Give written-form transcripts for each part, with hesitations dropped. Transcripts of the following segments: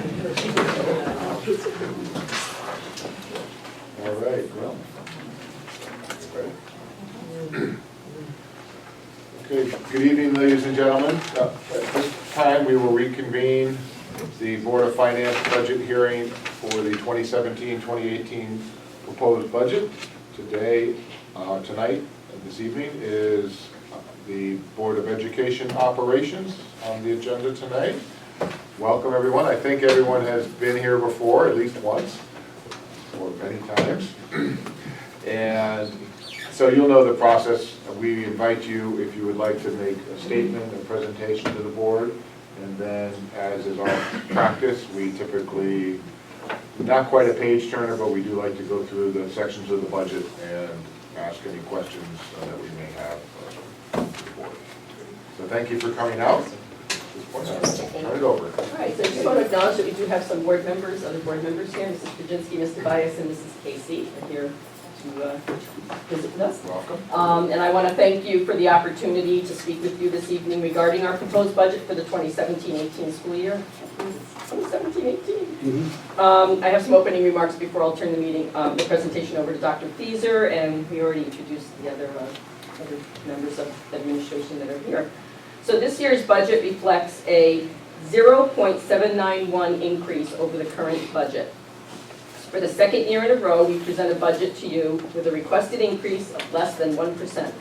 All right, well. Okay, good evening, ladies and gentlemen. At this time, we will reconvene the Board of Finance budget hearing for the 2017-2018 proposed budget. Tonight, this evening, is the Board of Education Operations on the agenda tonight. Welcome, everyone. I think everyone has been here before, at least once, or many times. And so you'll know the process. We invite you, if you would like to make a statement, a presentation to the board, and then, as is our practice, we typically, not quite a page turner, but we do like to go through the sections of the budget and ask any questions that we may have to the board. So thank you for coming out. Turn it over. All right, so I just want to acknowledge that we do have some board members, other board members here. Mrs. Pajinski, Mr. Bias, and Mrs. Casey are here to visit with us. Welcome. And I want to thank you for the opportunity to speak with you this evening regarding our proposed budget for the 2017-18 school year. 2017-18. I have some opening remarks before I'll turn the presentation over to Dr. Thieser, and we already introduced the other members of the administration that are here. So this year's budget reflects a 0.791 increase over the current budget. For the second year in a row, we present a budget to you with a requested increase of less than 1%.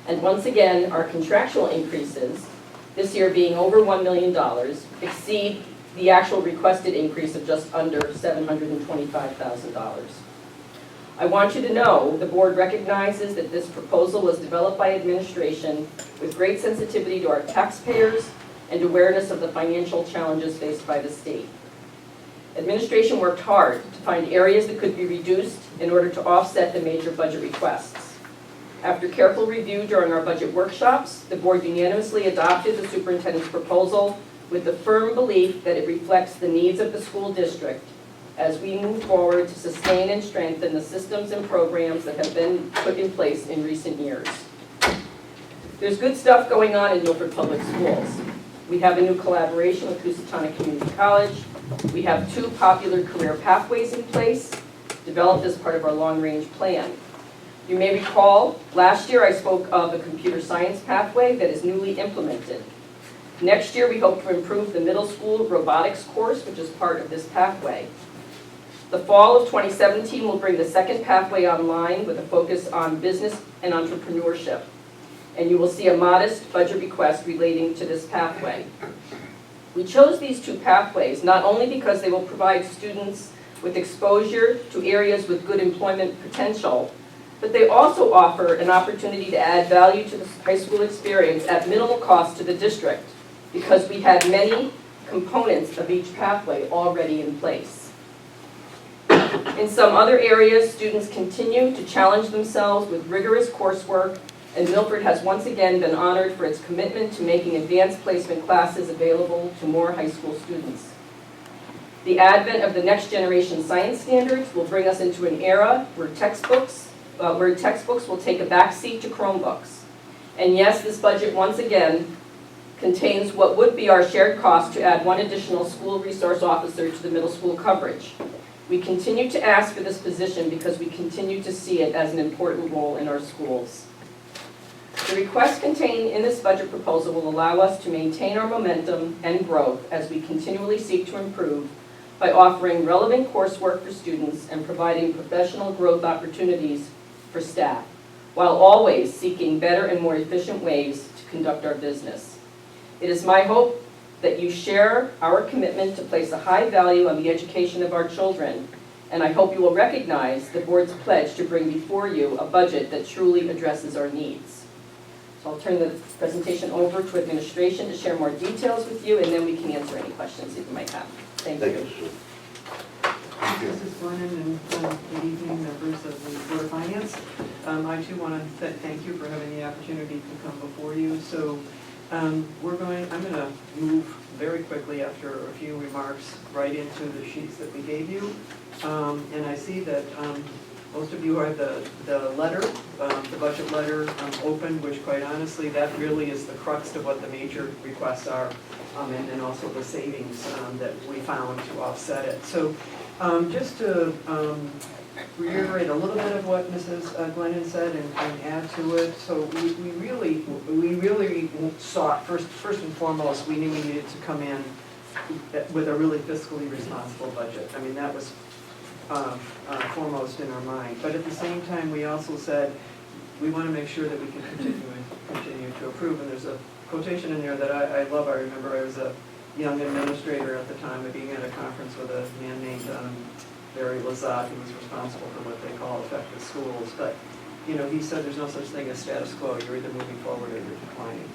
And once again, our contractual increases, this year being over $1 million, exceed the actual requested increase of just under $725,000. I want you to know the board recognizes that this proposal was developed by administration with great sensitivity to our taxpayers and awareness of the financial challenges faced by the state. Administration worked hard to find areas that could be reduced in order to offset the major budget requests. After careful review during our budget workshops, the board unanimously adopted the superintendent's proposal with the firm belief that it reflects the needs of the school district as we move forward to sustain and strengthen the systems and programs that have been put in place in recent years. There's good stuff going on in Milford Public Schools. We have a new collaboration with Housatonic Community College. We have 2 popular career pathways in place, developed as part of our long-range plan. You may recall, last year I spoke of a computer science pathway that is newly implemented. Next year we hope to improve the middle school robotics course, which is part of this pathway. The fall of 2017 will bring the second pathway online with a focus on business and entrepreneurship. And you will see a modest budget request relating to this pathway. We chose these 2 pathways not only because they will provide students with exposure to areas with good employment potential, but they also offer an opportunity to add value to the high school experience at minimal cost to the district, because we had many components of each pathway already in place. In some other areas, students continue to challenge themselves with rigorous coursework, and Milford has once again been honored for its commitment to making advanced placement classes available to more high school students. The advent of the next generation science standards will bring us into an era where textbooks will take a backseat to Chromebooks. And yes, this budget once again contains what would be our shared cost to add 1 additional school resource officer to the middle school coverage. We continue to ask for this position because we continue to see it as an important role in our schools. The requests contained in this budget proposal will allow us to maintain our momentum and growth as we continually seek to improve by offering relevant coursework for students and providing professional growth opportunities for staff, while always seeking better and more efficient ways to conduct our business. It is my hope that you share our commitment to place a high value on the education of our children, and I hope you will recognize the board's pledge to bring before you a budget that truly addresses our needs. So I'll turn the presentation over to administration to share more details with you, and then we can answer any questions that you might have. Thank you. Mrs. Glennon, and good evening, members of the Board of Finance. I too want to thank you for having the opportunity to come before you. So I'm going to move very quickly after a few remarks right into the sheets that we gave you. And I see that most of you have the letter, the budget letter open, which quite honestly, that really is the crux of what the major requests are, and then also the savings that we found to offset it. So just to reiterate a little bit of what Mrs. Glennon said and add to it. So we really sought, first and foremost, we knew we needed to come in with a really fiscally responsible budget. I mean, that was foremost in our mind. But at the same time, we also said we want to make sure that we can continue to improve. And there's a quotation in there that I love. I remember I was a young administrator at the time of being at a conference with a man named Barry Lazat, who was responsible for what they call effective schools. But you know, he said there's no such thing as status quo. You're either moving forward or you're declining.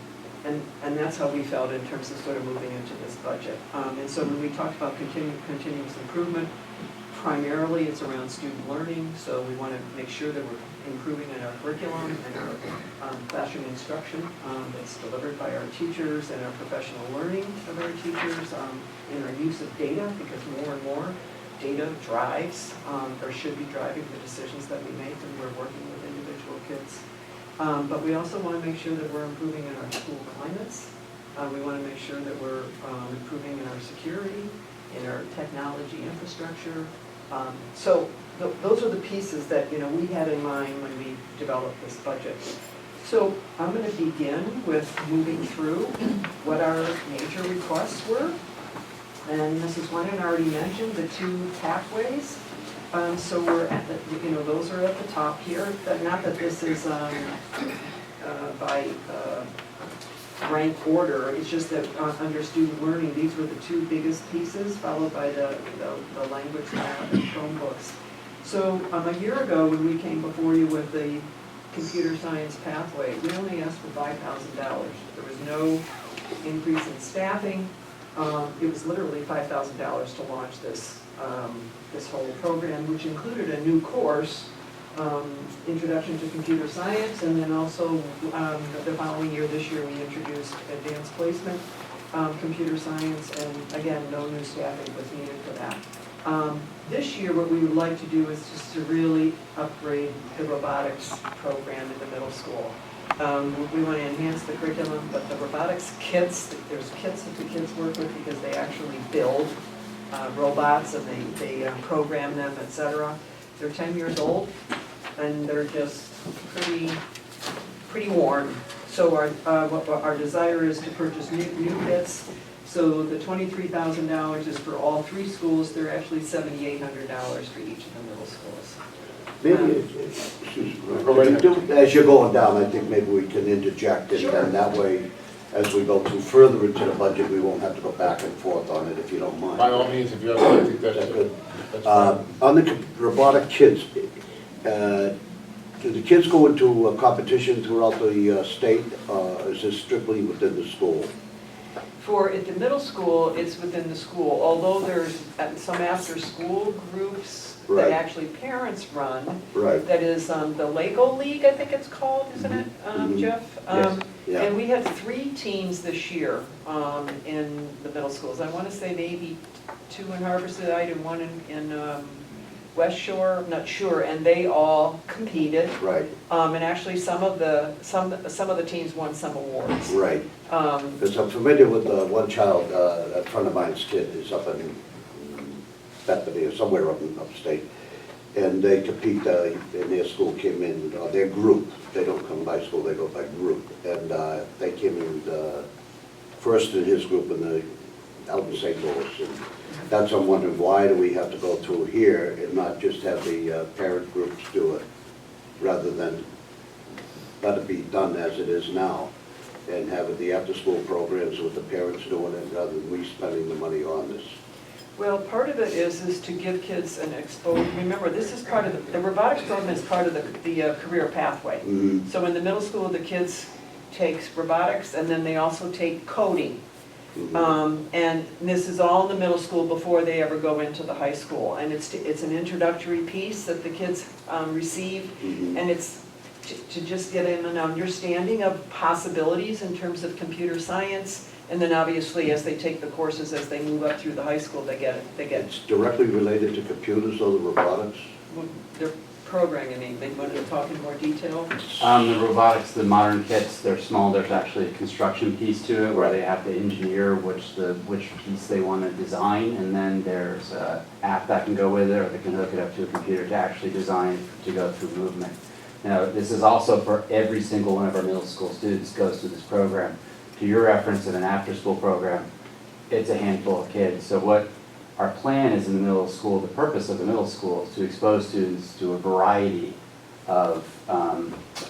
And that's how we felt in terms of sort of moving into this budget. And so when we talked about continuous improvement, primarily it's around student learning. So we want to make sure that we're improving in our curriculum and our classroom instruction that's delivered by our teachers, and our professional learning of our teachers, in our use of data, because more and more data drives, or should be driving the decisions that we make when we're working with individual kids. But we also want to make sure that we're improving in our school climates. We want to make sure that we're improving in our security, in our technology infrastructure. So those are the pieces that we had in mind when we developed this budget. So I'm going to begin with moving through what our major requests were. And Mrs. Wennon already mentioned the two pathways. So we're at the, those are at the top here. Not that this is by rank order. It's just that under student learning, these were the two biggest pieces, followed by the language lab and Chromebooks. So a year ago, when we came before you with the computer science pathway, we only asked for $5,000. There was no increase in staffing. It was literally $5,000 to launch this whole program, which included a new course, Introduction to Computer Science, and then also the following year, this year, we introduced Advanced Placement, Computer Science, and again, no new staffing was needed for that. This year, what we would like to do is just to really upgrade the robotics program in the middle school. We want to enhance the curriculum, but the robotics kits, there's kits that the kids work with because they actually build robots and they program them, etc. They're 10 years old and they're just pretty worn. So our desire is to purchase new kits. So the $23,000 is for all three schools. They're actually $7,800 for each of the middle schools. Maybe, as you're going down, I think maybe we can interject, and then that way, as we go through further into the budget, we won't have to go back and forth on it, if you don't mind. by all means, if you have, I think that's good. That's fine. On the robotic kids, do the kids go into a competition throughout the state, or is this strictly within the school? At the middle school, it's within the school, although there's some after-school groups Right. that actually parents run. Right. That is the Lego League, I think it's called, isn't it, Jeff? Yes. Yeah. And we had 3 teams this year in the middle schools. I want to say maybe 2 in Harborside and 1 in West Shore, I'm not sure, and they all competed. Right. And actually some of the teams won some awards. Right. Because I'm familiar with one child, a friend of mine's kid is up in Bethany or somewhere up in upstate, and they compete, and their school came in, their group, they don't come by school, they go by group, and they came in first in his group out in St. Louis, and that's I'm wondering, why do we have to go through here and not just have the parent groups do it, rather than let it be done as it is now, and have it the after-school programs with the parents doing it, rather than we spending the money on this. Well, part of it is to give kids an exposure. Remember, this is part of the robotics program is part of the career pathway. Mm-hmm. So in the middle school, the kids take robotics, and then they also take coding. Mm-hmm. And this is all in the middle school before they ever go into the high school. And it's an introductory piece that the kids receive, Mm-hmm. and it's to just get them an understanding of possibilities in terms of computer science. And then obviously, as they take the courses, as they move up through the high school, they get It's directly related to computers or the robotics? they're programming? They wanted to talk in more detail? The robotics, the modern kits, they're small, there's actually a construction piece to it where they have to engineer which piece they want to design, and then there's an app that can go with it, or they can hook it up to a computer to actually design to go through movement. Now, this is also for every single one of our middle school students goes through this program. To your reference of an after-school program, it's a handful of kids. So what our plan is in the middle school, the purpose of the middle school is to expose students to a variety of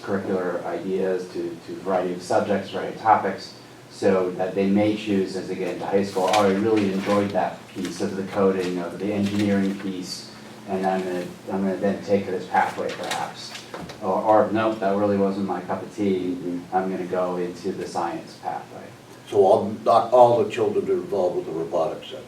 curricular ideas, to a variety of subjects, variety of topics, so that they may choose as they get into high school, oh, I really enjoyed that piece of the coding, of the engineering piece, and I'm gonna then take this pathway perhaps. Or nope, that really wasn't my cup of tea, I'm gonna go into the science pathway. So not all the children are involved with the robotics then?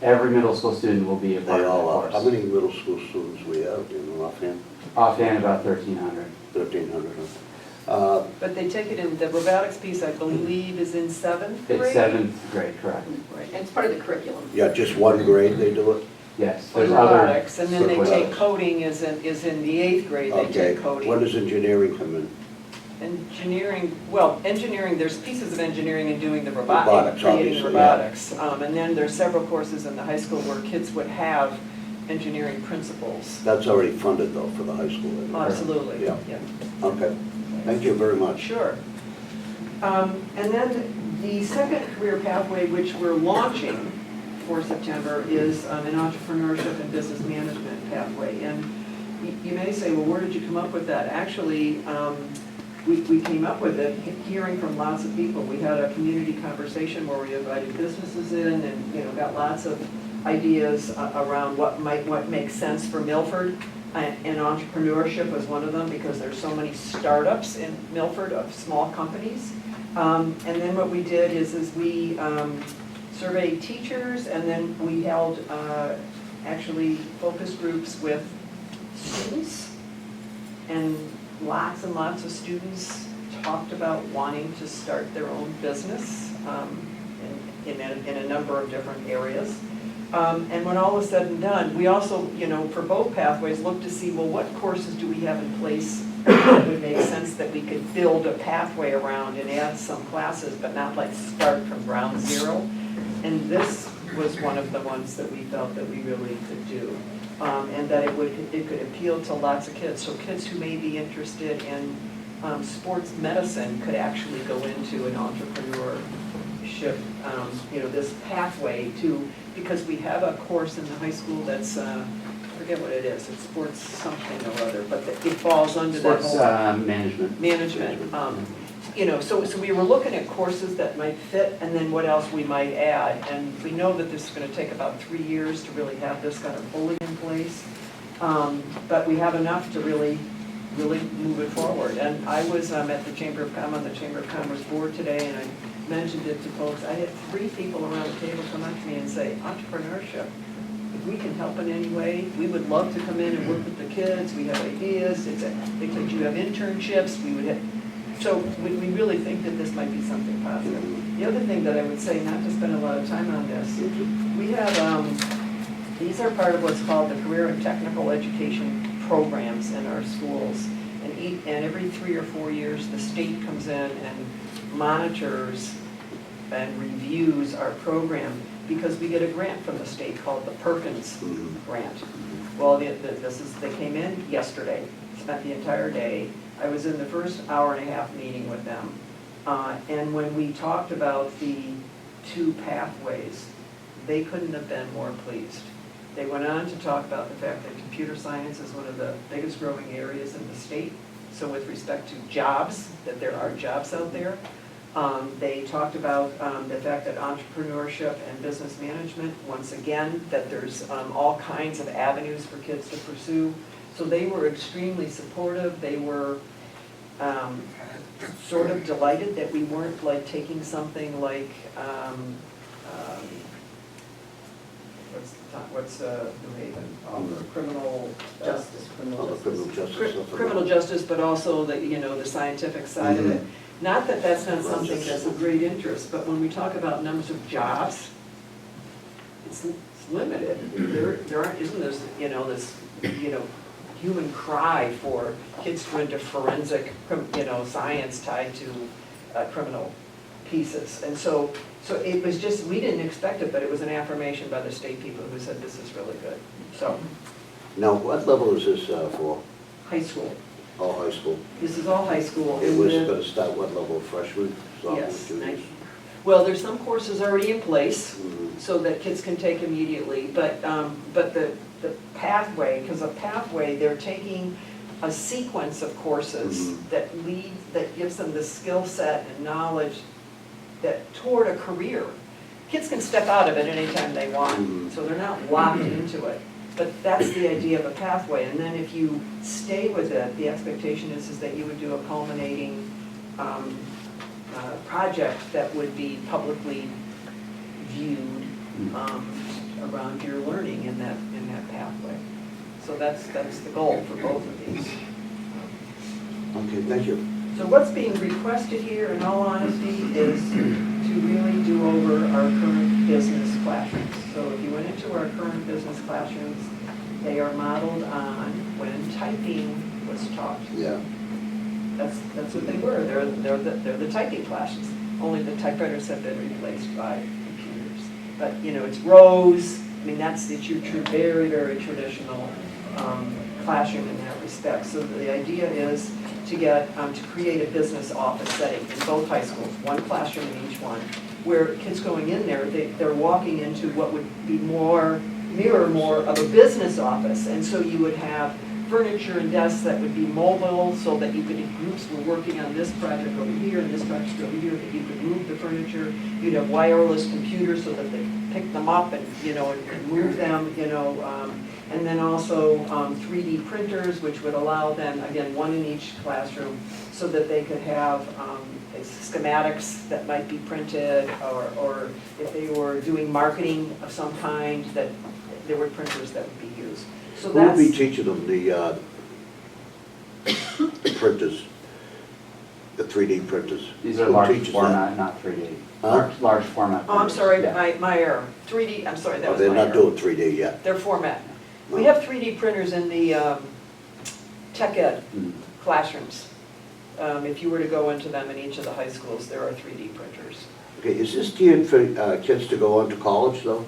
Every middle school student will be a part They of that all are. course. How many middle school students we have, do you know offhand? Offhand, about 1,300. 1,300. But they take it in, the robotics piece, I believe, is in seventh grade? It's 7th grade, correct. Right, and it's part of the curriculum. Yeah, just one grade they do it? Yes, For there's other. robotics, and then they for- take coding is in the 8th grade, they Okay. take coding. When does engineering come in? Engineering, there's pieces of engineering in doing the Robotics, creating obviously, yeah. robotics. And then there's several courses in the high school where kids would have engineering principles. That's already funded though for the high school. isn't it? Absolutely, Yeah. yeah. Okay, thank you very much. Sure. And then the second career pathway, which we're launching for September, is an entrepreneurship and business management pathway. And you may say, well, where did you come up with that? Actually, we came up with it hearing from lots of people. We had a community conversation where we invited businesses in and, got lots of ideas around what makes sense for Milford. And entrepreneurship was one of them because there's so many startups in Milford of small companies. And then what we did is we surveyed teachers, and then we held actually focus groups with students, and lots of students talked about wanting to start their own business in a number of different areas. And when all was said and done, we also, for both pathways, looked to see, well, what courses do we have in place that would make sense that we could build a pathway around and add some classes, but not like start from ground zero. And this was one of the ones that we felt that we really could do. And that it could appeal to lots of kids. So kids who may be interested in sports medicine could actually go into an entrepreneurship, this pathway to, because we have a course in the high school that's, I forget what it is, it's sports something or other, but it falls under that Sports whole. management. Management. So we were looking at courses that might fit, and then what else we might add. And we know that this is going to take about 3 years to really have this kind of fully in place. But we have enough to really move it forward. And I was at the Chamber of Commerce, on the Chamber of Commerce board today, and I mentioned it to folks. I had 3 people around the table come up to me and say, entrepreneurship, if we can help in any way, we would love to come in and work with the kids. We have ideas. They said you have internships. We would have. So we really think that this might be something positive. The other thing that I would say, not to spend a lot of time on this, we have, these are part of what's called the career and technical education programs in our schools. And every 3 or 4 years, the state comes in and monitors and reviews our program because we get a grant from the state called the Perkins Grant. Well, they came in yesterday, spent the entire day. I was in the first hour and a half meeting with them. And when we talked about the 2 pathways, they couldn't have been more pleased. They went on to talk about the fact that computer science is one of the biggest growing areas in the state. So with respect to jobs, that there are jobs out there. They talked about the fact that entrepreneurship and business management, once again, that there's all kinds of avenues for kids to pursue. So they were extremely supportive. They were sort of delighted that we weren't like taking something like, what's the Haven? Criminal justice. Criminal justice, but also the scientific side of it. Not that that's not something that's of great interest, but when we talk about numbers of jobs, it's limited. There isn't this, human cry for kids to enter forensic, science tied to criminal pieces. And so it was just, we didn't expect it, but it was an affirmation by the state people who said this is really good. So, Now, what level is this for? high school. All high school? This is all high school. It was And going to start what level, freshman, sophomore, Yes, juniors? well, there's some courses already in place, Mhm. so that kids can take immediately, but the pathway, because a pathway, they're taking a sequence of courses Mhm. that gives them the skill set and knowledge that toward a career. Kids can step out of it anytime they want, Mhm. so they're not locked into it. But that's the idea of a pathway, and then if you stay with it, the expectation is that you would do a culminating project that would be publicly viewed around your learning in that pathway. So that's the goal for both of these. Okay, thank you. So what's being requested here, in all honesty, is to really do over our current business classrooms. So if you went into our current business classrooms, they are modeled on when typing was taught. Yeah. That's what they were. They're the typing classes. Only the typewriters have been replaced by computers. But it's rows. I mean, it's your very, very traditional classroom in that respect. So the idea is to get to create a business office setting in both high schools, one classroom in each one, where kids going in there, they're walking into what would be mirror more of a business office. And so you would have furniture and desks that would be mobile, so that you could, if groups were working on this project over here and this project over here, that you could move the furniture. You'd have wireless computers so that they pick them up and and move them. And then also 3D printers, which would allow them, again, one in each classroom, so that they could have schematics that might be printed, or if they were doing marketing of some kind, that there were printers that would be used. So Who would be that's, teaching them the printers, the 3D printers? These are Who large teaches that? format, not 3D. Huh? Large format. oh, I'm sorry, Yeah. my error. 3D, I'm sorry, that Oh, was they're my not error. doing 3D yet? Their format. We have 3D printers in the tech ed Mm. classrooms. If you were to go into them in each of the high schools, there are 3D printers. Okay, is this geared for kids to go on to college, though?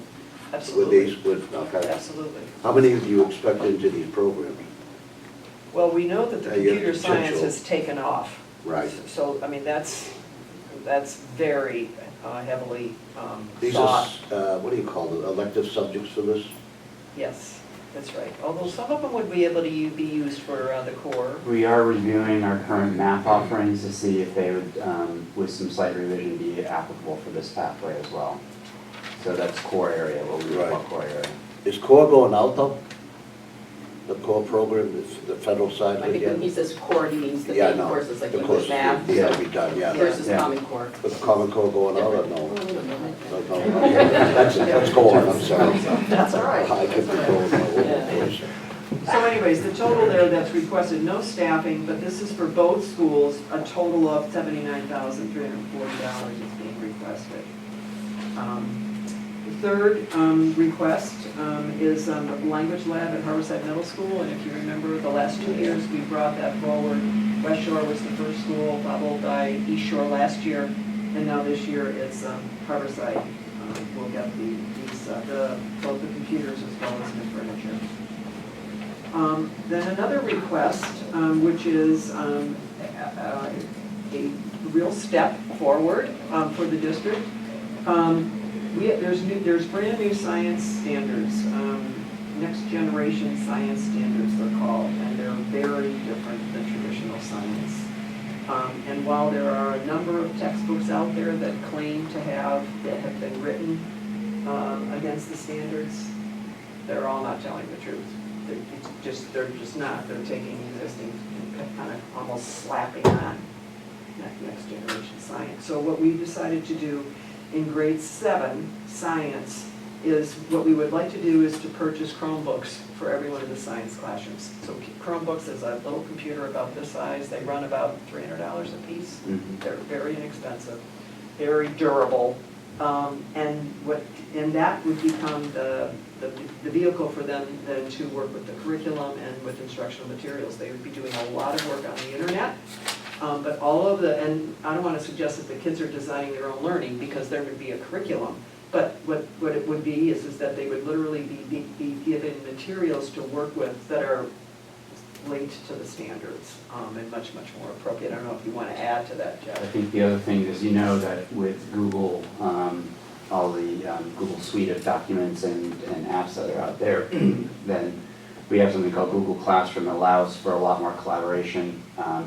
With Absolutely, these, okay. absolutely. How many do you expect into these programs? Well, we know that the Yeah, computer science potential. has taken off. Right. So, I mean, that's very heavily These thought. are, what do you call them, elective subjects for this? Yes, that's right. Although some of them would be able to be used for the core. We are reviewing our current math offerings to see if they would, with some slight revision, be applicable for this pathway as well. So that's core area, what we would call Right. core area. Is core going out, though? The core program, the federal side? I think when he says core, he means the Yeah, main no. courses, like The English, course, math, yeah, be done, yeah. versus Yeah. Common Core. Is the Common Core going out or no? Oh, we don't know. No, no, okay. Let's go on, I'm sorry. That's all right. I could be going my Yeah. own voice. So anyways, the total there that's requested, no staffing, but this is for both schools, a total of $79,340 is being requested. The third request is a language lab at Harborside Middle School, and if you remember, the last 2 years, we brought that forward. West Shore was the first school, followed by East Shore last year, and now this year it's Harborside. We'll get both the computers as well as the furniture. Then another request, which is a real step forward for the district. There's brand new science standards, next generation science standards they're called, and they're very different than traditional science. And while there are a number of textbooks out there that claim to have been written against the standards, they're all not telling the truth. They're just not. They're taking existing and kind of almost slapping on next generation science. So what we decided to do in grade 7 science is, what we would like to do is to purchase Chromebooks for every one of the science classrooms. So Chromebooks is a little computer about this size. They run about $300 a piece. Mhm. They're very inexpensive, very durable, And that would become the vehicle for them then to work with the curriculum and with instructional materials. They would be doing a lot of work on the internet, but all of and I don't want to suggest that the kids are designing their own learning, because there would be a curriculum, but what it would be is that they would literally be given materials to work with that are linked to the standards, and much more appropriate. I don't know if you want to add to that, Jeff. I think the other thing is, you know, that with Google, all the Google suite of documents and apps that are out there, then we have something called Google Classroom that allows for a lot more collaboration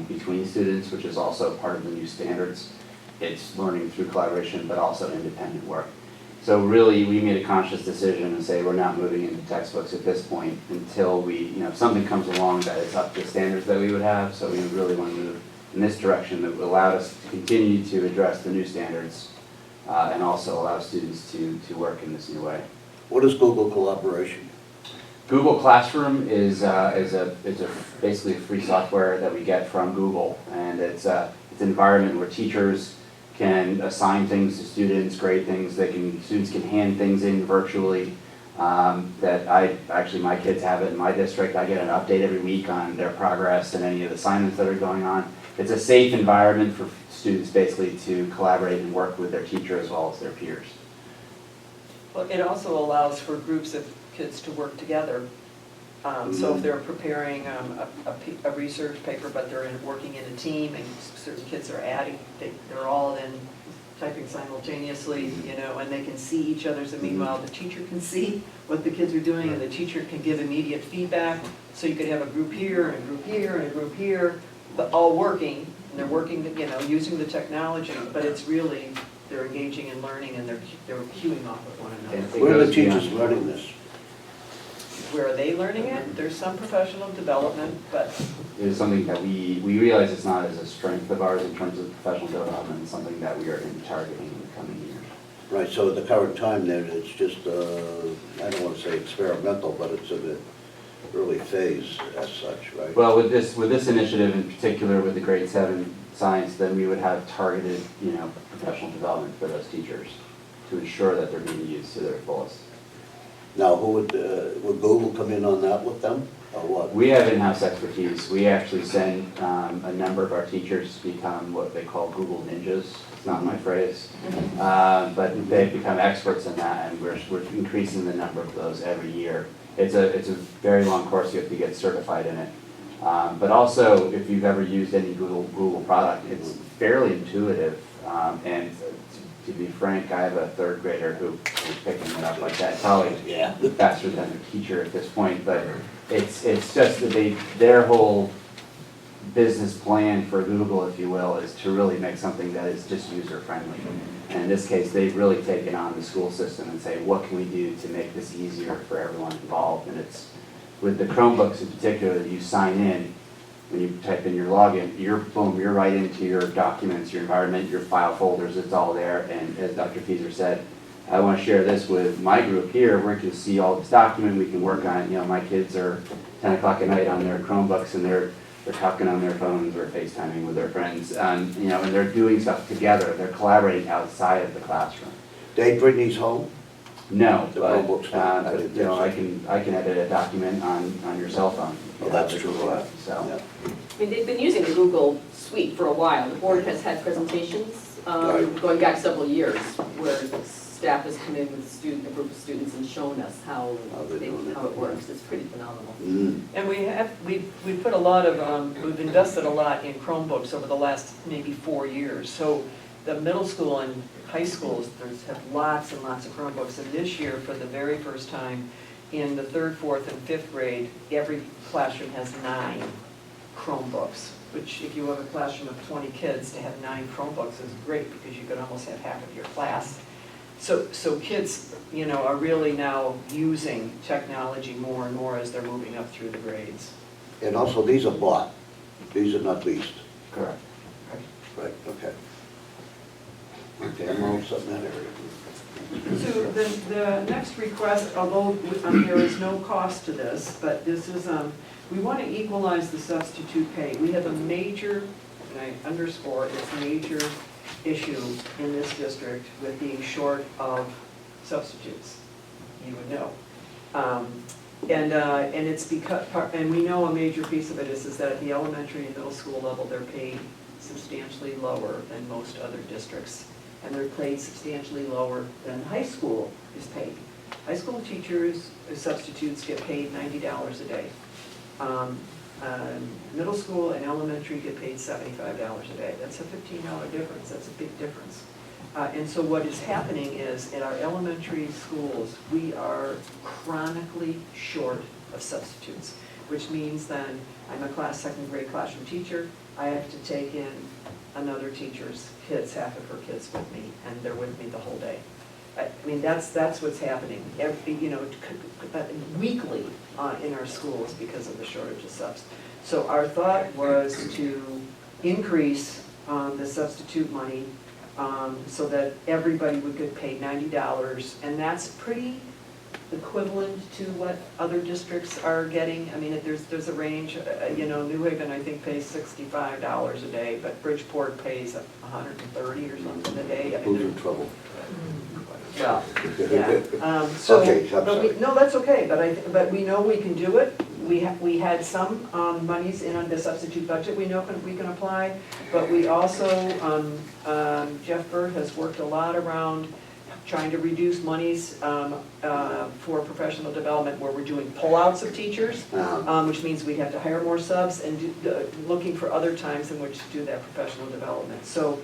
between students, which is also part of the new standards. It's learning through collaboration, but also independent work. So really, we made a conscious decision to say we're not moving into textbooks at this point until if something comes along that is up to standards that we would have. So we really want to move in this direction that would allow us to continue to address the new standards and also allow students to work in this new way. What is Google Collaboration? Google Classroom is basically free software that we get from Google, and it's an environment where teachers can assign things to students, grade things. Students can hand things in virtually. My kids have it in my district. I get an update every week on their progress and any of the assignments that are going on. It's a safe environment for students basically to collaborate and work with their teacher as well as their peers. Well, it also allows for groups of kids to work together. So if they're preparing a research paper, but they're working in a team, and certain kids are adding, they're all then typing simultaneously, and they can see each other's, and meanwhile the teacher can see what the kids are doing, and the teacher can give immediate feedback. So you could have a group here, and a group here, and a group here, but all working, and they're working, using the technology, but it's really, they're engaging in learning, and they're cueing off of one another. Where are the teachers learning this? Where are they learning it? There's some professional development, but It is something that we realize it's not as a strength of ours in terms of professional development. It's something that we are going to be targeting in the coming years. Right, so at the current time then, it's just, I don't want to say experimental, but it's in the early phase as such, right? Well, with this initiative in particular, with the grade 7 science, then we would have targeted, professional development for those teachers to ensure that they're being used to their fullest. Now, who would Google come in on that with them, or what? We have in-house expertise. We actually send a number of our teachers to become what they call Google ninjas. It's not my phrase, but they've become experts in that, and we're increasing the number of those every year. It's a very long course. You have to get certified in it. But also, if you've ever used any Google product, it's fairly intuitive. And to be frank, I have a third grader who is picking it up like that, probably faster than a teacher at this point. But it's just that their whole business plan for Google, if you will, is to really make something that is just user-friendly. And in this case, they've really taken on the school system and say, what can we do to make this easier for everyone involved? And it's with the Chromebooks in particular, you sign in, when you type in your login, you're right into your documents, your environment, your file folders, it's all there. And as Dr. Fieser said, I want to share this with my group here, where we can see all this document, we can work on it. My kids are 10 o'clock at night on their Chromebooks, and they're talking on their phones or FaceTiming with their friends, and they're doing stuff together. They're collaborating outside of the classroom. They bring these home? No, The but Chromebooks, I can edit a document on your cell phone. Oh, that's true. So. Yeah. They've been using the Google Suite for a while. The board has had presentations going back several years where staff has come in with a group of students and shown us how it works. It's pretty phenomenal. And we've put a lot of, we've invested a lot in Chromebooks over the last maybe 4 years. So the middle school and high schools, have lots and lots of Chromebooks. And this year, for the very first time, in the 3rd, 4th, and 5th grade, every classroom has 9 Chromebooks, which if you have a classroom of 20 kids, to have 9 Chromebooks is great, because you could almost have half of your class. So kids, are really now using technology more and more as they're moving up through the grades. And also, these are bought, these are not leased. Correct. Right, okay. Okay, I'm all set in that area. So the next request, although there is no cost to this, but this is, we want to equalize the substitute pay. We have a major, and I underscore it's major, issue in this district with being short of substitutes, you would know. And it's because, and we know a major piece of it is that at the elementary and middle school level, they're paid substantially lower than most other districts. And they're paid substantially lower than high school is paid. High school teachers, substitutes get paid $90 a day. Middle school and elementary get paid $75 a day. That's a $15 difference, that's a big difference. And so what is happening is, in our elementary schools, we are chronically short of substitutes, which means then, I'm a second grade classroom teacher, I have to take in another teacher's kids, half of her kids with me, and they're with me the whole day. I mean, that's what's happening, weekly in our schools because of the shortage of subs. So our thought was to increase the substitute money so that everybody would get paid $90, and that's pretty equivalent to what other districts are getting. I mean, there's a range, New Haven, I think, pays $65 a day, but Bridgeport pays $130 or something a day. I mean, Who's in trouble? well, yeah. So, Okay, I'm but sorry. no, that's okay, but we know we can do it. We had some monies in on the substitute budget we know we can apply, but we also, Jeff Bird has worked a lot around trying to reduce monies for professional development where we're doing pullouts of teachers, which means we'd have to hire more subs and looking for other times in which to do that professional development. So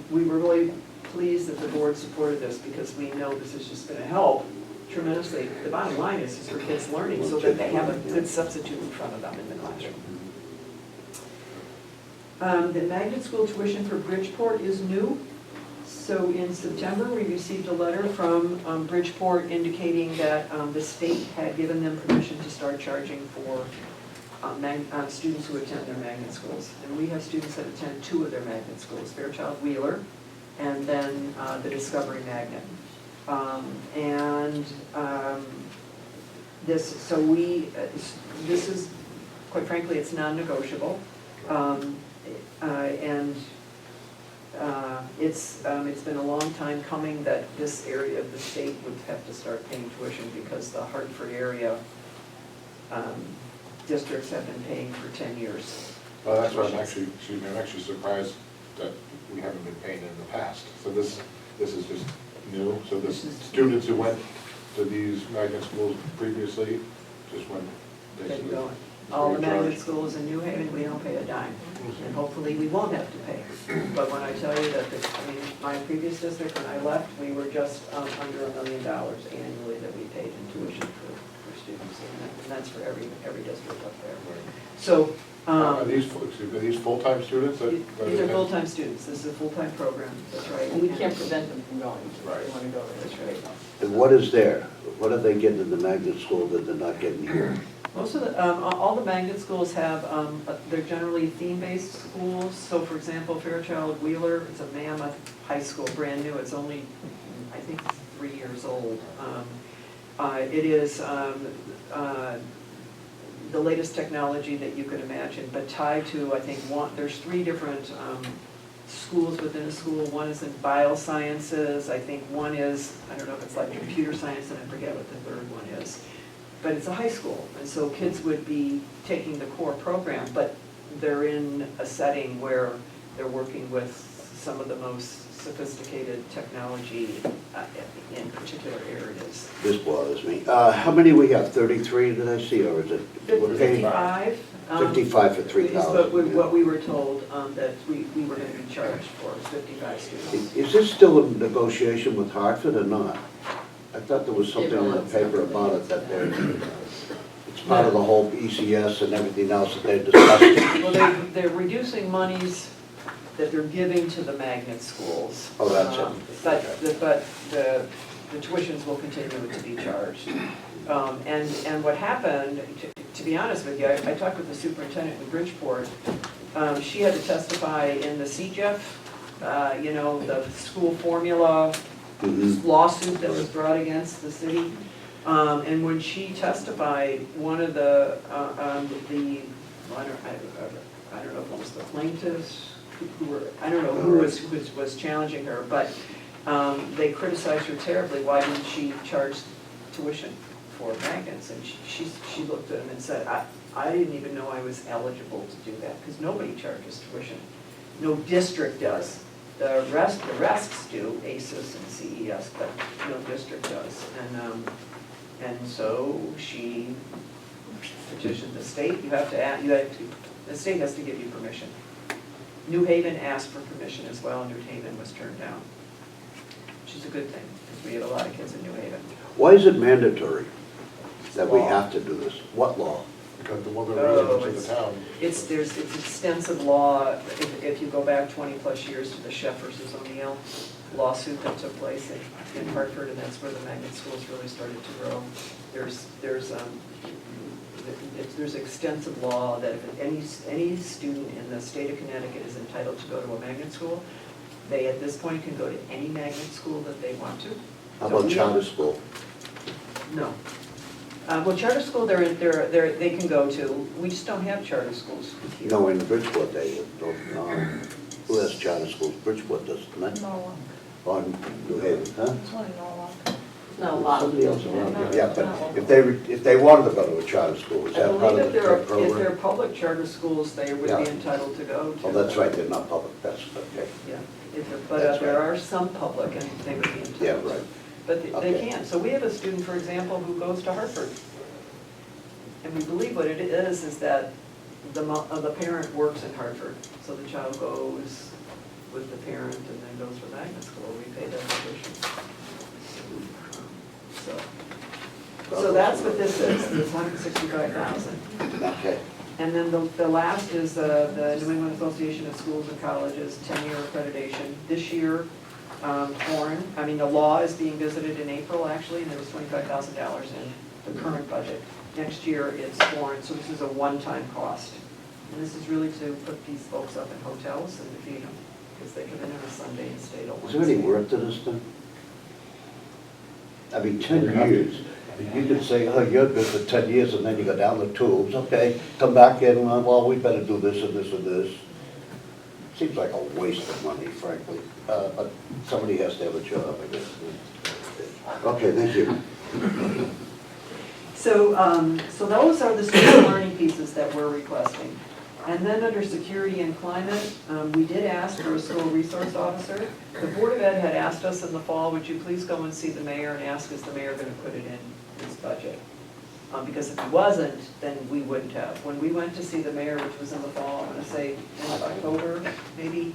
we were really pleased that the board supported this because we know this is just going to help tremendously. The bottom line is for kids learning so that they have a good substitute in front of them in the classroom. The magnet school tuition for Bridgeport is new. So in September, we received a letter from Bridgeport indicating that the state had given them permission to start charging for students who attend their magnet schools. And we have students that attend 2 of their magnet schools, Fairchild Wheeler and then the Discovery Magnet. This is, quite frankly, it's non-negotiable. It's been a long time coming that this area of the state would have to start paying tuition because the Hartford area districts have been paying for 10 years. Well, that's why I'm actually surprised that we haven't been paying in the past. So this is just new, so the students who went to these magnet schools previously just went basically. Going. All the magnet schools in New Haven, we don't pay a dime, and hopefully we won't have to pay. But when I tell you that, my previous district, when I left, we were just under $1 million annually that we paid in tuition for students, and that's for every district up there. So. Are these full-time students? These are full-time students. This is a full-time program. That's right. And we can't prevent them from going if Right. they want to go there. That's right. And what is there? What are they getting in the magnet school that they're not getting here? Most of the, all the magnet schools have, they're generally theme-based schools. So for example, Fairchild Wheeler, it's a Mammoth high school, brand new. It's only, I think, 3 years old. It is the latest technology that you could imagine, but tied to, I think, there's 3 different schools within a school. One is in biosciences. I think one is, I don't know if it's like computer science, and I forget what the third one is. But it's a high school, and so kids would be taking the core program, but they're in a setting where they're working with some of the most sophisticated technology in particular areas. This bothers me. How many we have? 33 did I see, or is it? we're paying 55. 55 for Is 3,000. what we were told that we were going to be charged for, is 55 students. Is this still in negotiation with Hartford or not? I thought there was something in the paper about it that it's part of the whole ECS and everything else that they're discussing. Well, they're reducing monies that they're giving to the magnet schools. Oh, that's it. But the tuitions will continue to be charged. And what happened, to be honest with you, I talked with the superintendent in Bridgeport. She had to testify in the CJEF, the school formula lawsuit that was brought against the city. And when she testified, one of the I don't know if it was the plaintiffs who were, I don't know who was challenging her, but they criticized her terribly. Why didn't she charge tuition for magnets? And she looked at them and said, I didn't even know I was eligible to do that, because nobody charges tuition. No district does. The rests do, ACES and CES, but no district does. And so she petitioned the state. The state has to give you permission. New Haven asked for permission as well, and New Haven was turned down, which is a good thing, because we have a lot of kids in New Haven. Why is it mandatory that we have to do this? What law? Because the one of the residents of the town. It's extensive law. If you go back 20-plus years to the Sheff versus O'Neill lawsuit that took place in Hartford, and that's where the magnet schools really started to grow. There's extensive law that if any student in the state of Connecticut is entitled to go to a magnet school, they at this point can go to any magnet school that they want to. How about charter school? No. Well, charter school, they can go to. We just don't have charter schools here. No, in Bridgeport they don't. Who has charter schools? Bridgeport does, doesn't it? Norwalk. On New Haven, huh? It's one in Norwalk. Not a lot. Somebody else around here. Yeah, but if they wanted to go to a charter school, is I that part believe of if the if program? they're public charter schools, they would be Yeah. entitled to go to. Oh, that's right, they're not public, that's, okay. Yeah, but That's there right. are some public, and they would be entitled. Yeah, to. right. But they Okay. can't. So we have a student, for example, who goes to Hartford. And we believe what it is that the parent works in Hartford. So the child goes with the parent and then goes for magnet school. We pay their tuition. So that's what this is, this $165,000. Okay. And then the last is the New England Association of Schools and Colleges 10-year accreditation. This year, the law is being visited in April, actually, and there was $25,000 in the current budget. Next year, it's foreign, so this is a one-time cost. And this is really to put these folks up in hotels and to feed them, because they come in on a Sunday and stay till Is there any Wednesday. worth to this thing? I mean, 10 years. You could say, oh, you're good for 10 years, and then you go down the tubes, okay, come back in, well, we better do this and this and this. Seems like a waste of money, frankly, but somebody has to have a job, I guess. Okay, thank you. So those are the student learning pieces that we're requesting. And then under security and climate, we did ask for a school resource officer. The Board of Ed had asked us in the fall, would you please go and see the mayor and ask, is the mayor going to put it in his budget? Because if he wasn't, then we wouldn't have. When we went to see the mayor, which was in the fall, I'm going to say end of October, maybe,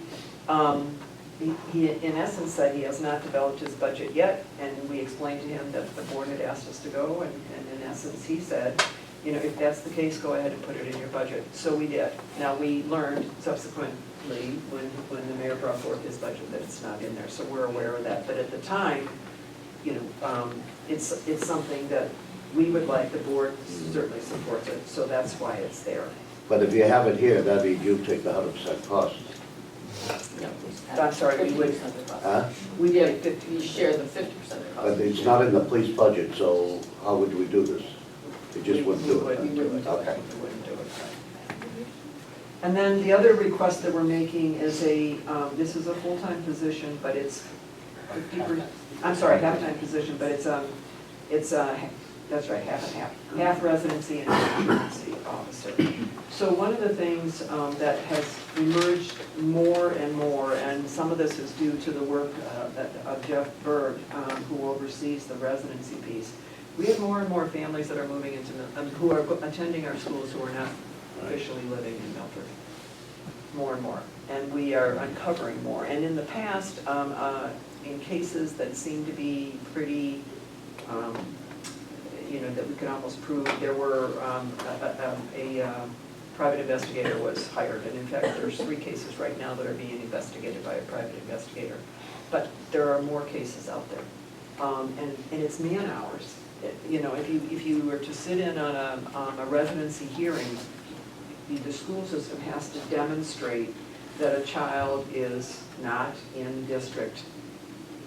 he in essence said he has not developed his budget yet, and we explained to him that the board had asked us to go, and in essence he said, you know, if that's the case, go ahead and put it in your budget. So we did. Now, we learned subsequently when the mayor brought forth his budget that it's not in there, so we're aware of that. But at the time, you know, it's something that we would like, the board certainly supports it, so that's why it's there. But if you have it here, that means you take the 100% cost. No, I'm sorry, we would, 50% of the cost. Huh? we Yeah, did 50. we share the 50% of the cost. But it's not in the police budget, so how would we do this? We just wouldn't do it. We wouldn't do it. Okay. We wouldn't do it. And then the other request that we're making is this is a full-time position, but it's 50%, I'm sorry, half-time position, but it's that's right, half and half. Half residency and half residency officer. So one of the things that has emerged more and more, and some of this is due to the work of Jeff Berg, who oversees the residency piece. We have more and more families that are moving into, who are attending our schools who are not officially living in Milford. More and more. And we are uncovering more. And in the past, in cases that seem to be pretty, you know, that we could almost prove, there were a private investigator was hired. And in fact, there's 3 cases right now that are being investigated by a private investigator. But there are more cases out there. And it's man hours. You know, if you were to sit in on a residency hearing, the school system has to demonstrate that a child is not in district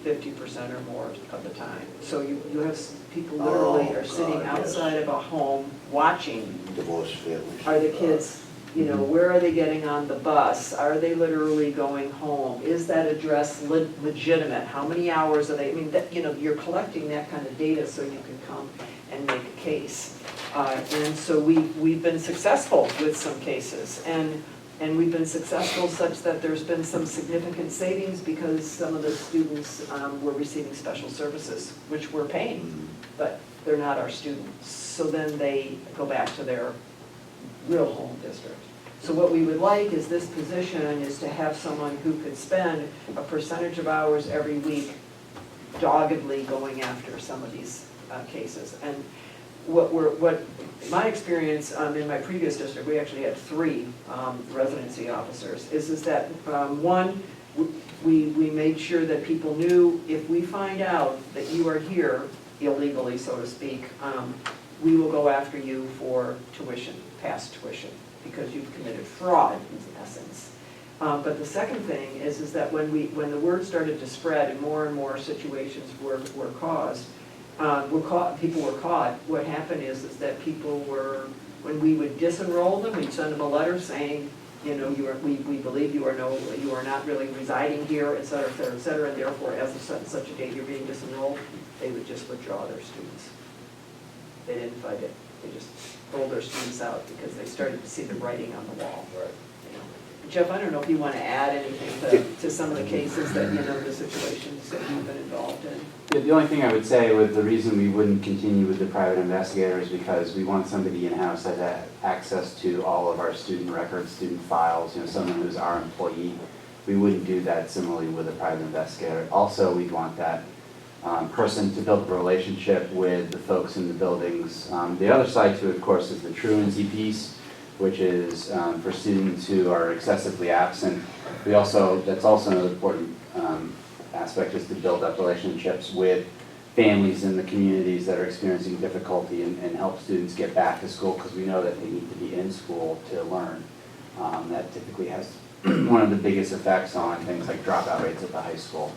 50% or more of the time. So you have people literally are sitting outside of a home watching. Divorce families. Are the kids You know, where are they getting on the bus? Are they literally going home? Is that address legitimate? How many hours are they, I mean, that, you know, you're collecting that kind of data so you can come and make a case. And so we've been successful with some cases, and we've been successful such that there's been some significant savings because some of the students were receiving special services, which we're paying, but they're not our students. So then they go back to their real home district. So what we would like is this position is to have someone who could spend a percentage of hours every week doggedly going after some of these cases. And what my experience in my previous district, we actually had 3 residency officers, is that one, we made sure that people knew if we find out that you are here illegally, so to speak, we will go after you for tuition, past tuition, because you've committed fraud in essence. But the second thing is that when the word started to spread and more situations were caused, people were caught, what happened is that people were, when we would disenroll them, we'd send them a letter saying, you know, we believe you are not really residing here, et cetera, et cetera, et cetera, and therefore as of such a date you're being disenrolled, they would just withdraw their students. They didn't fight it, they just rolled their students out because they started to see the writing on the wall. Right. You know. Jeff, I don't know if you want to add anything to some of the cases that, you know, the situations that you've been involved in. Yeah, the only thing I would say with the reason we wouldn't continue with the private investigator is because we want somebody in-house that has access to all of our student records, student files, you know, someone who's our employee. We wouldn't do that similarly with a private investigator. Also, we'd want that person to build a relationship with the folks in the buildings. The other side to it, of course, is the truancy piece, which is for students who are excessively absent. That's also another important aspect, is to build up relationships with families in the communities that are experiencing difficulty and help students get back to school, because we know that they need to be in school to learn. That typically has one of the biggest effects on things like dropout rates at the high school.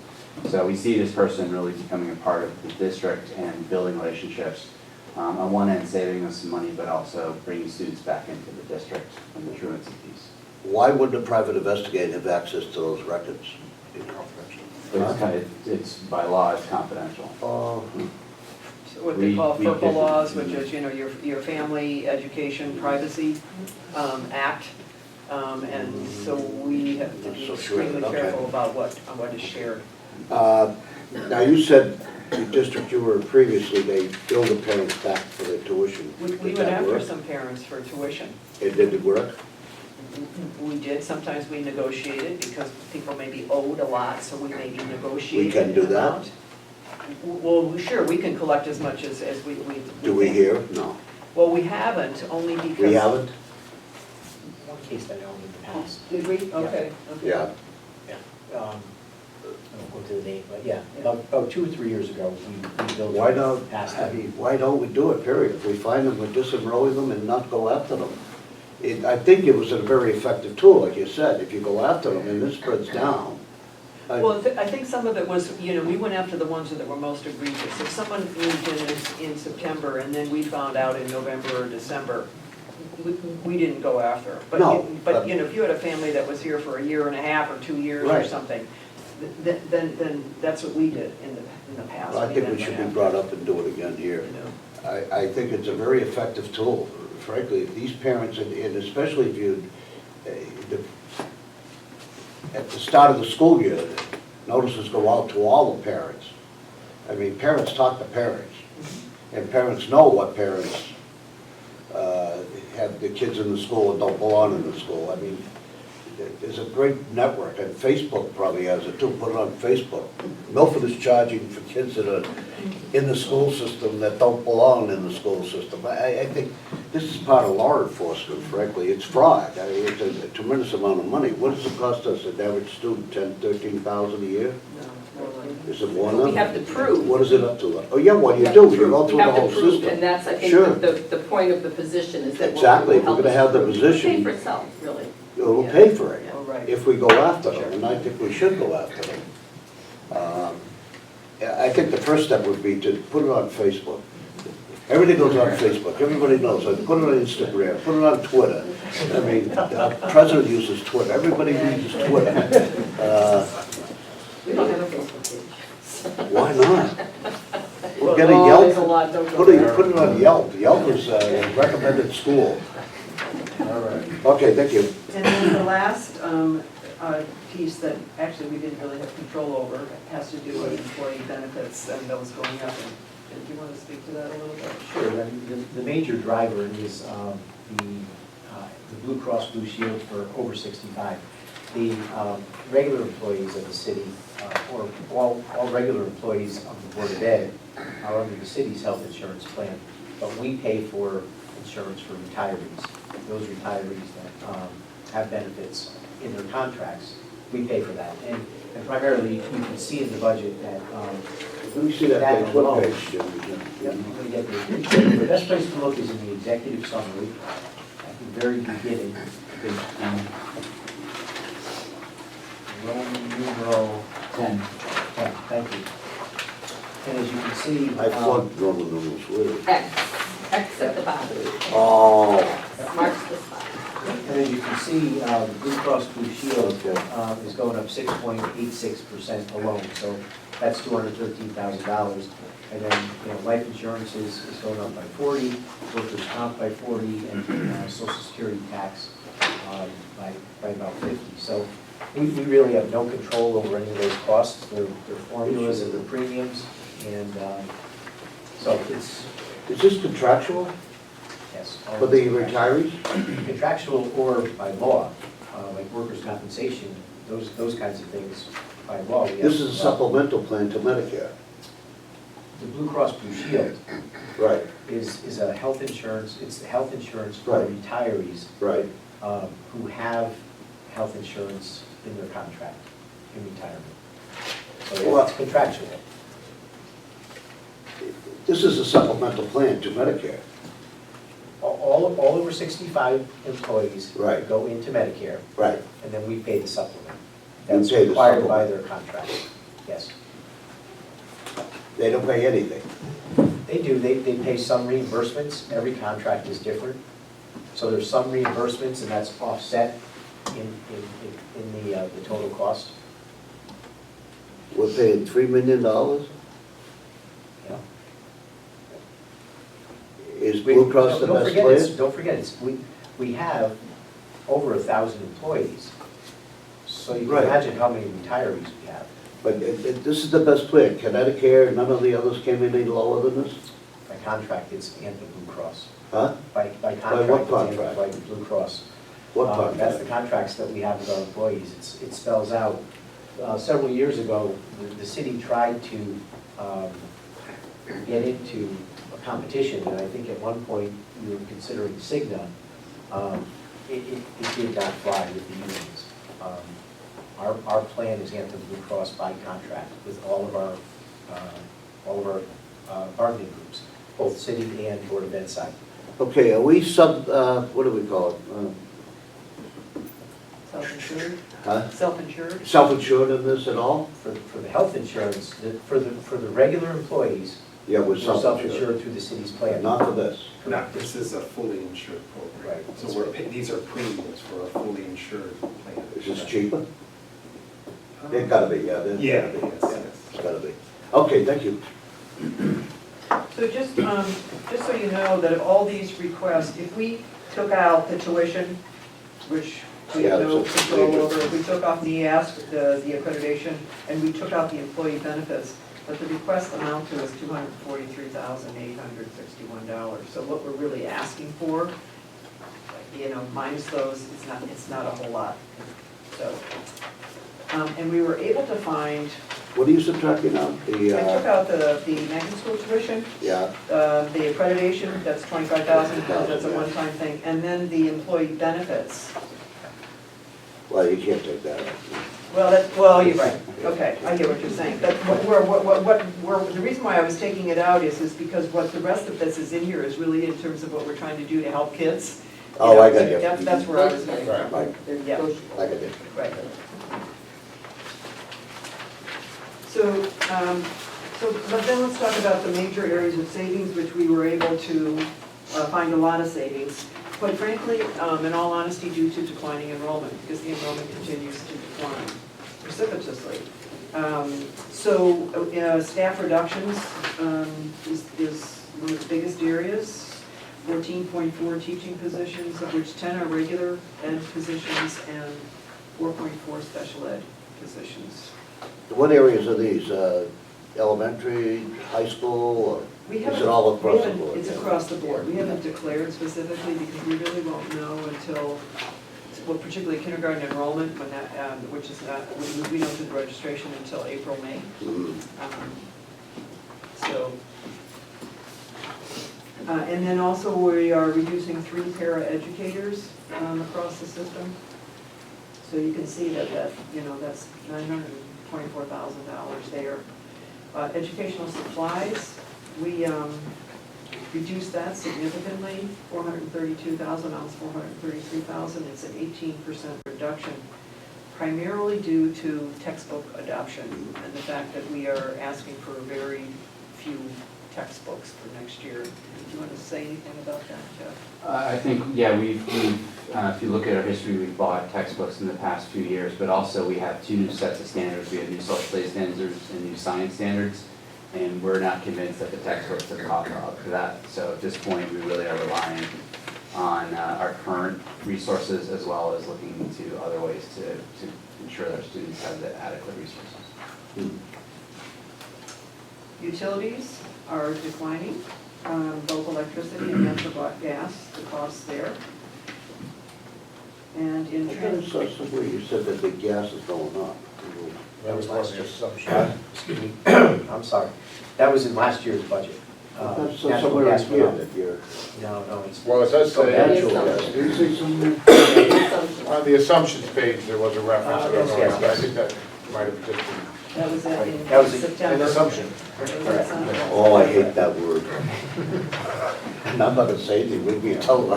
So we see this person really becoming a part of the district and building relationships. On one end, saving us some money, but also bringing students back into the district and the truancy piece. Why wouldn't a private investigator have access to those records? It's by law, it's confidential. What they call We FERPA did- laws, which is, you know, your Family Education Privacy Act. And so we have to be So sure, extremely okay. careful about what is shared. Now, you said the district you were previously, they billed the parents back for their tuition. We Did went that after work? some parents for tuition. Did it work? We did, sometimes we negotiated because people may be owed a lot, so we maybe negotiated. We can do an that? amount. Well, sure, we can collect as much as we. Do we think. hear? No. Well, we haven't, only because. We haven't? One case that I owned in the past. Did we? Okay. Yeah. Yeah. I won't go to the name, but yeah, about 2 or 3 years ago, we built. Why don't, past I them. mean, why don't we do it, period? If we find them, we disenroll them and not go after them. I think it was a very effective tool, like you said, if you go after them and this spreads down. Well, I think some of it was, you know, we went after the ones that were most egregious. If someone moved in September and then we found out in November or December, we didn't go after. No, But, but- you know, if you had a family that was here for 1.5 years or 2 years or Right. something, then that's what we did in the past. I think then we should went be after, brought up and do it again here. you know. I think it's a very effective tool, frankly, if these parents, and especially if you, at the start of the school year, notices go out to all the parents. I mean, parents talk to parents, and parents know what parents have the kids in the school and don't belong in the school. I mean, there's a great network, and Facebook probably has it too, put it on Facebook. Milford is charging for kids that are in the school system that don't belong in the school system. I think this is part of law enforcement, frankly. It's fraud. I mean, it's a tremendous amount of money. What does it cost us, an average student, 10, 13,000 a year? No, more like- Is it more than We that? have to prove. What is it up to? Oh, yeah, well, you have do. to You prove. go through We the have to whole prove, system. and that's, I think, Sure. the point of the position is that Exactly. will help We're gonna us have the prove. position. Pay for itself, really. It'll Yeah. pay for it. Oh, right. If we go after them, Sure. and I think we should go after them. I think the first step would be to put it on Facebook. Everything goes on Facebook, everybody knows, put it on Instagram, put it on Twitter. I mean, the president uses Twitter, everybody uses Twitter. We don't have a Facebook page. Why not? We'll get a Oh, there's a Yelp, lot, don't go put there. it on Yelp, Yelp is a recommended school. All right. Okay, thank you. And then the last piece that actually we didn't really have control over has to do with employee benefits and those going up. And do you want to speak to that a little bit? Sure, the major driver is the Blue Cross Blue Shield for over 65. The regular employees of the city, or all regular employees of the Board of Ed are under the city's health insurance plan, but we pay for insurance for retirees. Those retirees that have benefits in their contracts, we pay for that. And primarily, you can see in the budget that Let me see that page, what page? yeah, I'm gonna get there. The best place to look is in the executive summary, at the very beginning, page Roman numeral 10. 10, thank you. And as you can see, I flunked Roman numerals, where? X at the bottom. Oh, Marks the spot. and as you can see, the Blue Cross Blue Shield is going up 6.86% alone, so that's $213,000. And then, life insurance is going up by 40, workers' comp by 40, and social security tax by about 50. So we really have no control over any of those costs. They're formulas and they're premiums, and so it's, is this contractual yes. for the retirees? Contractual or by law, like workers' compensation, those kinds of things by law. we have This to is a allow. supplemental plan to Medicare. The Blue Cross Blue Shield Right, is a health insurance, it's the health insurance for Right. retirees right. who have health insurance in their contract in retirement. So Well- it's contractual. This is a supplemental plan to Medicare. All over 65 employees Right. go into Medicare, Right. and then we pay the supplement. You That's pay the required by supplement. their contract, yes. They don't pay anything. They do, they pay some reimbursements, every contract is different. So there's some reimbursements, and that's offset in the total cost. We're paying $3 million? Yeah. Is Blue Cross the best plan? Don't forget, we have over 1,000 employees. So you can Right. imagine how many retirees we have. But this is the best plan. Connecticut, none of the others came in any lower than this? By contract, it's Anthem Blue Cross. Huh? By what contract, it's Anthem contract? by the Blue Cross. What That's the contract? contracts that we have with our employees. It spells out, several years ago, the city tried to get into a competition, and I think at one point we were considering Cigna. It did not fly with the unions. Our plan is Anthem Blue Cross by contract with all of our bargaining groups, both city and Board of Ed side. Okay, are we what do we call it? Self-insured? Huh? Self-insured? Self-insured in this at all? For the health insurance, for the regular employees, Yeah, we're we're self-insured. self-insured through the city's plan. Not for this. No, this is a fully insured program. Right. So these are premiums for a fully insured plan. Is this cheaper? It gotta be, yeah. there's Yeah, gotta be, yes, yeah, yes. It's gotta be. Okay, thank you. So just so you know, that of all these requests, if we took out the tuition, which we have Yeah, no it's a control major- over, if we took off the EASC, the accreditation, and we took out the employee benefits, but the request amount to is $243,861. So what we're really asking for, minus those, it's not a whole lot. So, and we were able to find, What are you subtracting out? I took out the magnet school tuition, Yeah, the accreditation, that's 25,000, because that's a one-time thing, and then the employee benefits. well, you can't take that out. Well, you're right, okay, I get what you're saying, but the reason why I was taking it out is because what the rest of this is in here is really in terms of what we're trying to do to help kids. Oh, I got you. That's where I was getting Right. from. They're Yeah. negotiable. I got it. Right. So, So, but then let's talk about the major areas of savings, which we were able to find a lot of savings. Quite frankly, in all honesty, due to declining enrollment, because the enrollment continues to decline precipitously. Staff reductions is one of the biggest areas. 14.4 teaching positions, of which 10 are regular ed positions and 4.4 special ed positions. What areas are these? Elementary, high school, or We is haven't- it all across we the haven't- board? It's across the board. We haven't declared specifically because we really won't know until, well, particularly kindergarten enrollment, when that, which is not, we don't do the registration until April, May. Mhm. And then also we are reducing 3 para-educators across the system. So you can see that, that's $924,000 there. Educational supplies, we reduced that significantly, $432,000, now it's $433,000. It's an 18% reduction, primarily due to textbook adoption and the fact that we are asking for very few textbooks for next year. Do you want to say anything about that, Jeff? I think, yeah, if you look at our history, we've bought textbooks in the past few years, but also we have 2 new sets of standards. We have new social studies standards and new science standards, and we're not convinced that the textbooks have caught up to that. So at this point, we really are relying on our current resources as well as looking into other ways to ensure that our students have the adequate resources. Utilities are declining, both electricity and natural gas, the costs there. And in I thought I saw somewhere you said that the gas is going up. That was last year. assumption. Excuse me, I'm sorry. That was in last year's budget. That's Natural somewhere in gas went here up. that you're. No, it's. Well, it does say, Natural gas. gas. Did you say somewhere? on the assumptions page, there was a reference. I don't know, Yes, I think that might have just been. That was in That was in September. An assumption. Oh, I hate that word. And I'm not gonna say anything, we'll be told.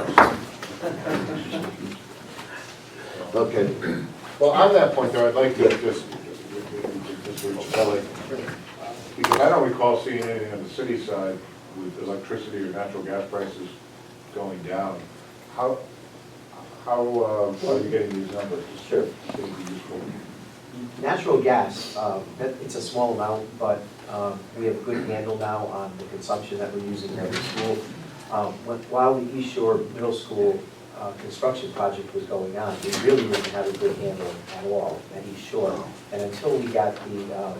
Okay. Well, on that point though, I'd like to just reach Kelly, because I don't recall seeing anything on the city side with electricity or natural gas prices going down. How are you getting these numbers? Sure. It'd be useful. Natural gas, it's a small amount, but we have a good handle now on the consumption that we're using in every school. While the East Shore Middle School construction project was going on, we really didn't have a good handle at all at East Shore. And until we got the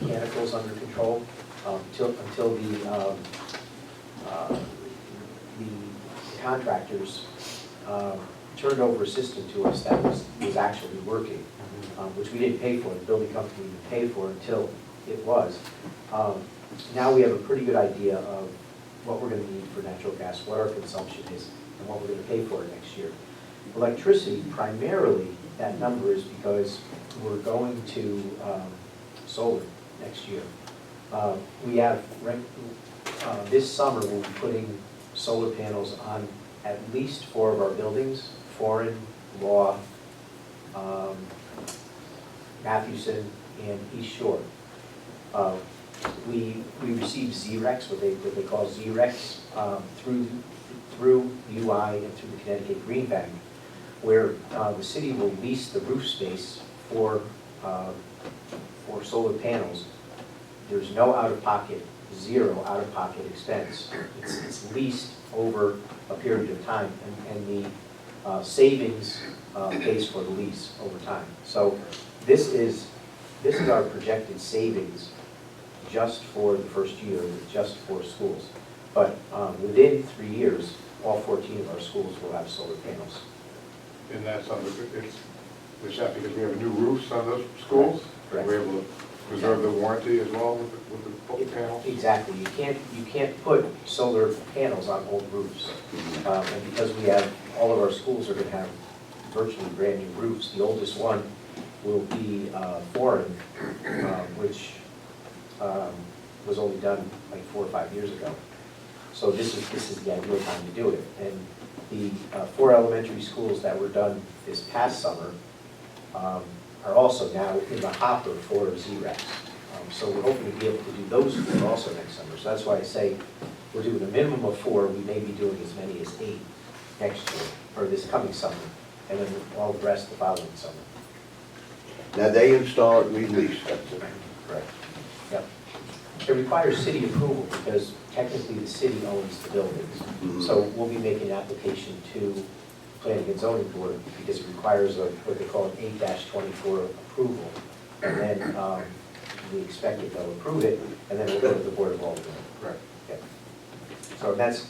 mechanicals under control, until the contractors turned over a system to us that was actually working, which we didn't pay for, the building company didn't pay for until it was. Now we have a pretty good idea of what we're going to need for natural gas, what our consumption is, and what we're going to pay for it next year. Electricity, primarily, that number is because we're going to solar next year. We have, this summer, we'll be putting solar panels on at least 4 of our buildings, Foreign, Law, Mathewson, and East Shore. We receive ZRECs, what they call ZRECs, through UI and through the Connecticut Green Bank, where the city will lease the roof space for solar panels. There's no out-of-pocket, 0 out-of-pocket expense. It's leased over a period of time, and the savings pays for the lease over time. So this is our projected savings just for the first year, just for schools. But within 3 years, all 14 of our schools will have solar panels. And that's on is that because we have new roofs on those schools? Correct. We're able to preserve the warranty as well with the panels? Exactly. You can't put solar panels on old roofs. And because we have, all of our schools are going to have virtually brand new roofs. The oldest one will be Foreign, which was only done like 4 or 5 years ago. So this is the ideal time to do it. And the 4 elementary schools that were done this past summer are also now in the hopper for ZRECs. So we're hoping to be able to do those 4 also next summer. So that's why I say we're doing a minimum of 4, we may be doing as many as 8 next year, or this coming summer, and then all the rest the following summer. Now, they install it, we lease, that's it. Correct. Yep. It requires city approval because technically the city owns the buildings. Mhm. So we'll be making an application to Planning and Zoning Board because it requires what they call an 8-24 approval. And then we expect that they'll approve it, and then we'll go to the Board of Aldermen. Right. Yep. So that's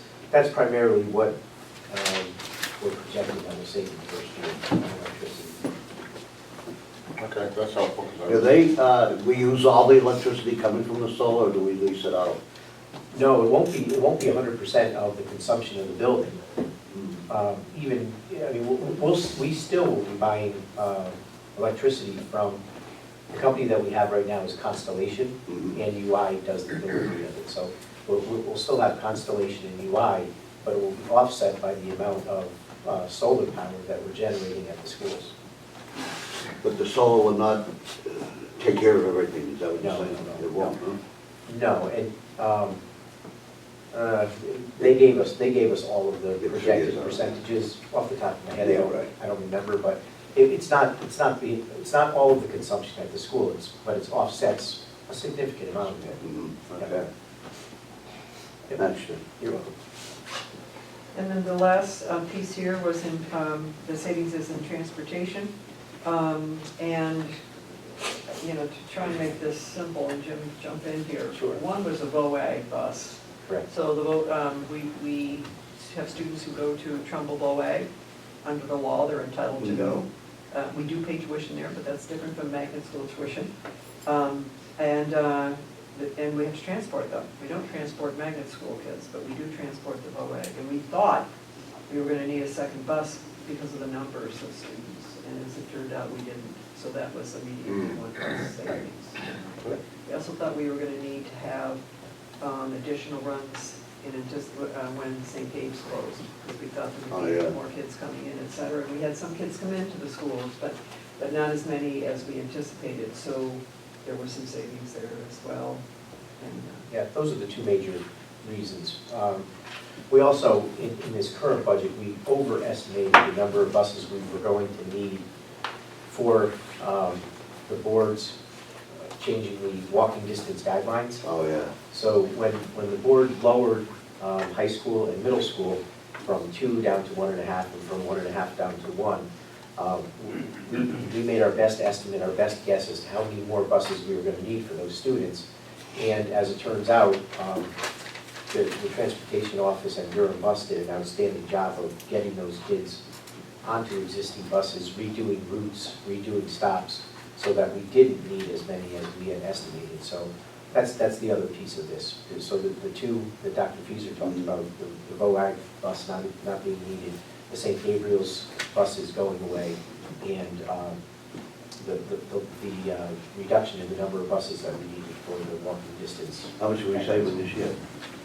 primarily what we're projecting on the savings first year on electricity. Okay, that's helpful. 'Cause I Do we use all the electricity coming from the solar, or do we lease it out? No, it won't be 100% of the consumption of the building. Even, I mean, we still will be buying electricity from, the company that we have right now is Constellation, Mhm. and UI does the delivery of it. So we'll still have Constellation and UI, but it will be offset by the amount of solar power that we're generating at the schools. But the solar will not take care of everything, is that what you're No, saying? no, It won't, huh? No, and they gave us all of the The projected figures, percentages off the top of my head. Yeah, right. I don't remember, but it's not all of the consumption at the school, but it offsets a significant amount of it. Mhm, okay. Yep. Understood. You're welcome. And then the last piece here was in, the savings is in transportation. And, you know, to try and make this simple, and Jim, jump in here. Sure. One was a VOAG bus. Correct. So we have students who go to Trumbull VOAG. Under the law, they're entitled to go. We do pay tuition there, but that's different from magnet school tuition. And we have to transport them. We don't transport magnet school kids, but we do transport the VOAG. And we thought we were gonna need a second bus because of the numbers of students, and as it turned out, we didn't. So that was immediately one bus savings. We also thought we were gonna need to have additional runs when St. Dave's closed, because we thought there would be more kids coming in, et cetera. And we had some kids come into the schools, but not as many as we anticipated, so there were some savings there as well. And, Yeah, those are the 2 major reasons. We also, in this current budget, we overestimated the number of buses we were going to need for the board's changing the walking distance guidelines. Oh, yeah. So when the board lowered high school and middle school from 2 down to 1.5 and from 1.5 down to 1, we made our best estimate, our best guess as to how many more buses we were going to need for those students. And as it turns out, the transportation office and Durham Bus did an outstanding job of getting those kids onto existing buses, redoing routes, redoing stops, so that we didn't need as many as we had estimated. So that's the other piece of this. So the 2 that Dr. Fieser talked about, the VOAG bus not being needed, the St. Gabriel's bus is going away, and the reduction in the number of buses that we needed for the walking distance. How much are we saving this year?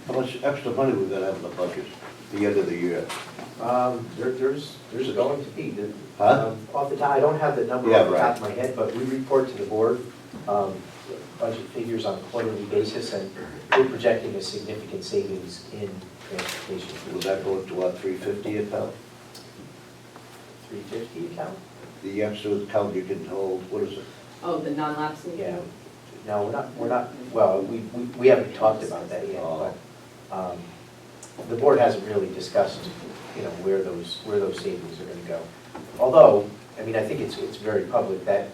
How much extra money we gonna have in the budget at the end of the year? There's going to be. Huh? Off the top, I don't have the number Yeah, off the top right. of my head, but we report to the board budget figures on a quarterly basis, and we're projecting a significant savings in transportation. Will that go to what, 350 account? 350 account? The extra account you can hold, what is it? Oh, the non-lapsing? Yeah. No, we're not, well, we haven't talked about that yet, Oh. but the board hasn't really discussed, you know, where those savings are gonna go. Although, I mean, I think it's very public that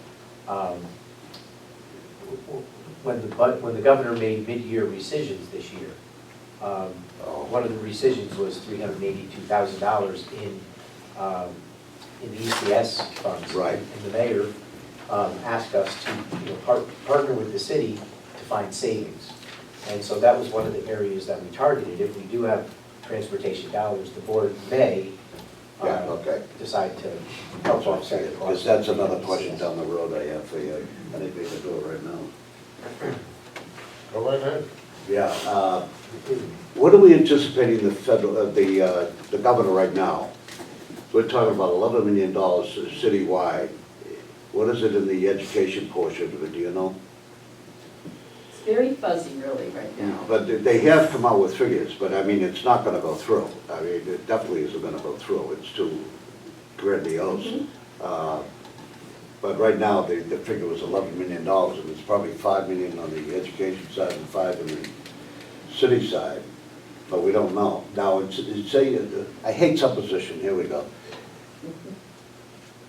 when the governor made mid-year rescissions this year, one of the rescissions was $382,000 in the ECS funds. Right. And the mayor asked us to partner with the city to find savings. And so that was one of the areas that we targeted. If we do have transportation dollars, the board may Yeah, okay. decide to help offset the Because cost. that's another question down the road I have for you. I think we can do it right now. Go right ahead. Yeah, what are we anticipating the federal, the governor right now? We're talking about $11 million citywide. What is it in the education portion of it, do you know? very fuzzy really right now. But they have come out with figures, but I mean, it's not gonna go through. I mean, it definitely isn't gonna go through, it's too grandiose. But right now, the figure was $11 million, and it's probably $5 million on the education side and $5 million on the city side, but we don't know. Now, I hate supposition, here we go.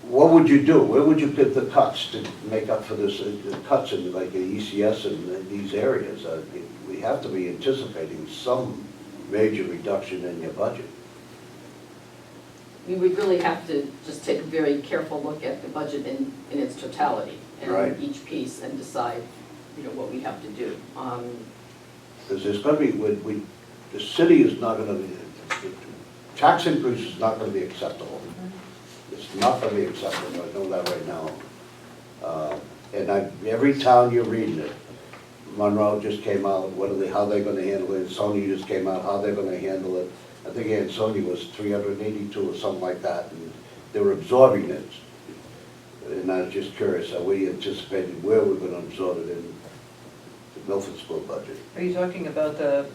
What would you do? Where would you get the cuts to make up for this, the cuts in like the ECS and these areas? We have to be anticipating some major reduction in your budget. We would really have to just take a very careful look at the budget in its totality Right. and each piece and decide, what we have to do. Because there's gonna be, the city is not gonna be, tax increase is not gonna be acceptable. It's not gonna be acceptable, I know that right now. And every town you're reading it, Monroe just came out, how they're gonna handle it, Sony just came out, how they're gonna handle it. I think Sony was 382 or something like that, and they were absorbing it. And I was just curious, are we anticipating where we're gonna absorb it in the Milford School budget? Are you talking about the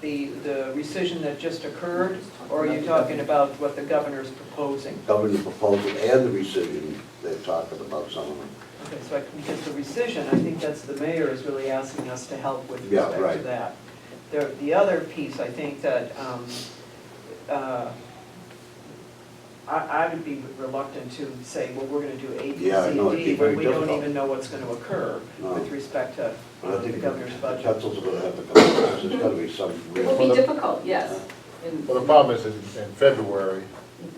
rescission that just occurred, or are you talking about what the governor's proposing? Governor proposal and the rescission, they're talking about some of them. Okay, so because the rescission, I think that's the mayor is really asking us to help with Yeah, respect to right. that. The other piece, I think that, I would be reluctant to say, well, we're gonna do A, B, Yeah, I know, it'd C, be D, very when we don't difficult. even know what's gonna occur No. with respect to But I the think governor's the budget. pencils are gonna have to come, out. There's gotta be some It will real. be difficult, yes. Well, the problem is in February,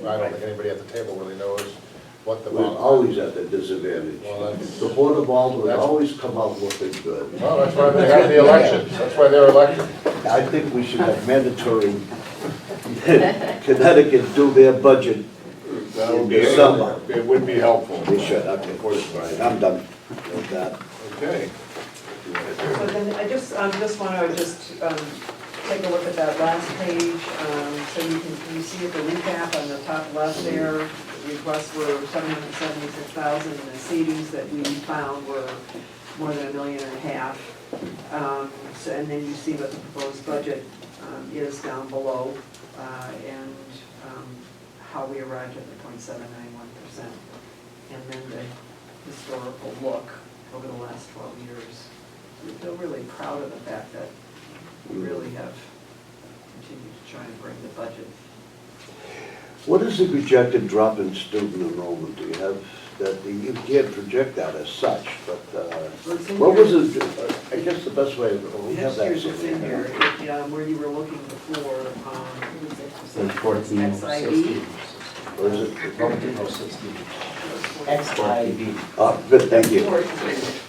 I don't think anybody at the table really knows what the. We're always at the disadvantage. Well, that's, The Board of Aldermen That's- always come out looking good. well, that's why they have the elections, that's why they're elected. I think we should have mandatory Connecticut do their budget. That would In be, December. it would be helpful. They should, okay, right, I'm done with that. Okay. So then I just want to take a look at that last page, so you see at the recap on the top left there, the requests were $776,000, and the savings that we found were more than $1.5 million. And then you see what the proposed budget is down below, and how we arrived at the 0.791%. And then the historical look over the last 12 years. We feel really proud of the fact that we really have continued to try and bring the budget. What is the projected drop in student enrollment? Do you have that, you can't project that as such, but what was it, I guess the best way, we have Next that. year's it's in here, where you were looking before, So 14, XIV. Or is it? XIV. Oh, good, thank you.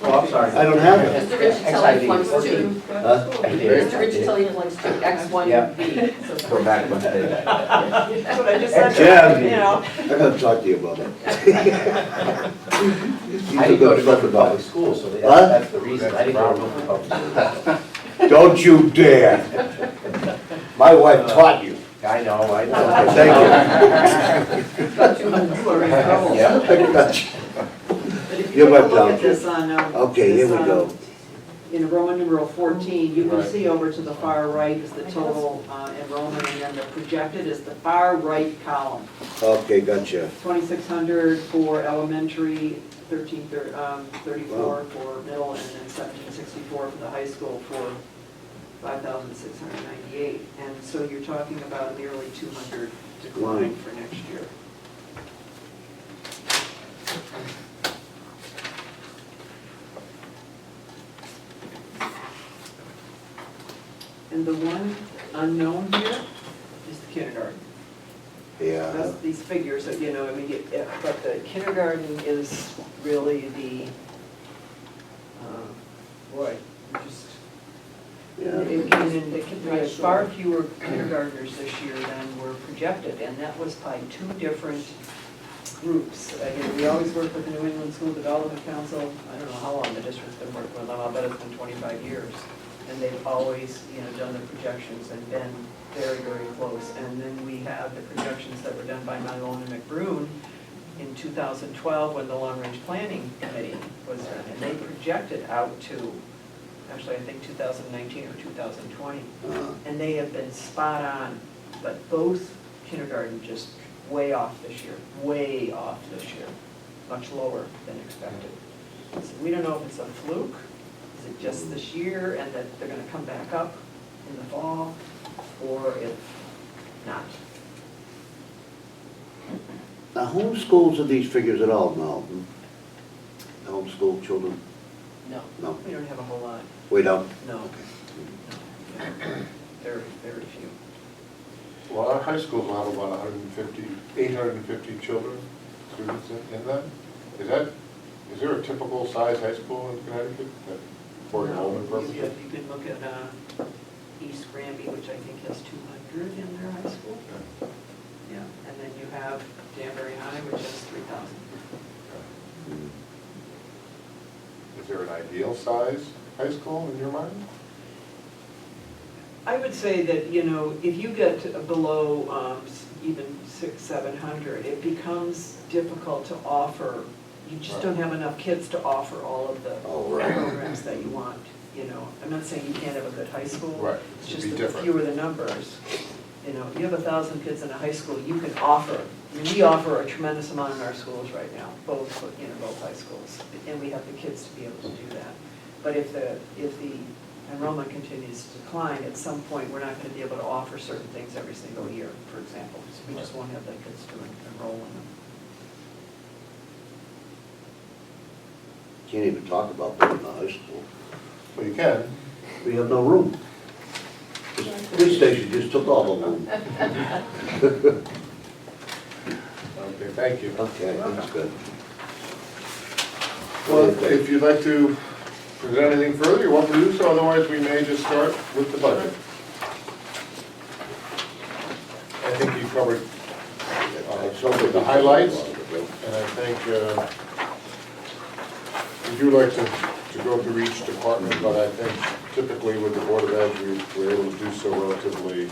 Oh, I'm sorry. I don't have it. Mr. Riccitelli wants to, Huh? Mr. Riccitelli wants to X1B. So Go back one page. That's what I just said, Yeah. you know. I gotta talk to you about it. I didn't go to Milford Public Schools, so Huh? that's the reason. I didn't go to Milford Public Schools. Don't you dare. My wife taught you. I know, I know. Thank you. Got 200. You are in trouble. Yeah. I got you. But if you You're take my a look pal. at this on, Okay, here we this, go. in Roman numeral 14, you can Right. see over to the far right is the total enrollment, and then the projected is the far right column. Okay, gotcha. 2,600 for elementary, 1,334 for middle, and then 1,764 for the high school for 5,698. And so you're talking about a nearly 200 decline for next year. And the one unknown here is the kindergarten. Yeah. That's these figures that, I mean, but the kindergarten is really the, boy, just, Yeah. there's far fewer kindergartners this year than were projected, and that was by two different groups. Again, we always work with the New England School Development Council. I don't know how long the district's been working with them, I'll bet it's been 25 years. And they've always, done the projections and been very, very close. And then we have the projections that were done by Malone and McBroom in 2012 when the Long Range Planning Committee was done. And they projected out to actually, I think 2019 or 2020. Uh, And they have been spot on, but both kindergarten just way off this year, much lower than expected. So we don't know if it's a fluke, is it just this year and that they're gonna come back up in the fall, or if not. Now, homeschools are these figures at all now? Homeschool children? No. No. We don't have a whole lot, We don't? no. No. Very, very few. Well, our high schools will have about 850 children, students in them. Is there a typical size high school in Connecticut for enrollment purposes? You can look at East Granby, which I think has 200 in their high school. Yeah, and then you have Danbury High, which has 3,000. Is there an ideal size high school in your mind? I would say that, you know, if you get below even 600-700, it becomes difficult to offer. You just don't have enough kids to offer all of the programs that you want, you know. I'm not saying you can't have a good high school. Right, It's it'd just be the different. fewer the numbers. You know, you have 1,000 kids in a high school, you can offer, I mean, we offer a tremendous amount in our schools right now, both high schools, and we have the kids to be able to do that. But if the enrollment continues to decline, at some point, we're not gonna be able to offer certain things every single year, for example. So we just won't have the kids to enroll in them. Can't even talk about that in the high school. Well, you can. We have no room. The police station just took all the room. Okay, thank you. Okay, that's good. Well, if you'd like to present anything further, you're welcome to do so, otherwise we may just start with the budget. I think you covered the highlights, and I think we do like to go through each department, but I think typically with the Board of Ed, we're able to do so relatively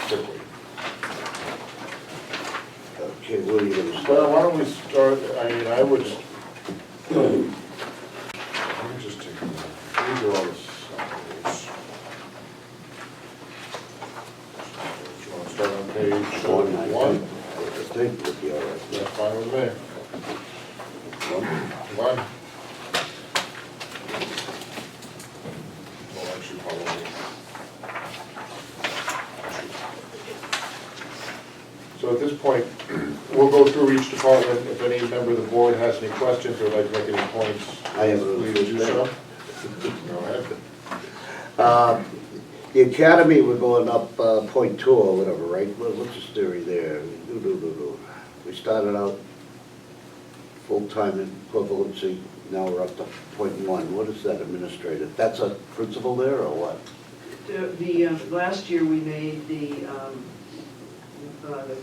quickly. Okay, where are you gonna Well, start? why don't we start, I mean, I would, let me just take, these are all the salaries. You want to start on page one? I think would be all right. That's fine with me. One. Well, actually, probably. So at this point, we'll go through each department. If any member of the board has any questions or would like to make any points, I have a please do so. Go ahead. The academy, we're going up .2 or whatever, right? What's the theory there? We started out full-time equivalency, now we're up to .1. What is that, administrative? That's a principal there, or what? The last year, we made the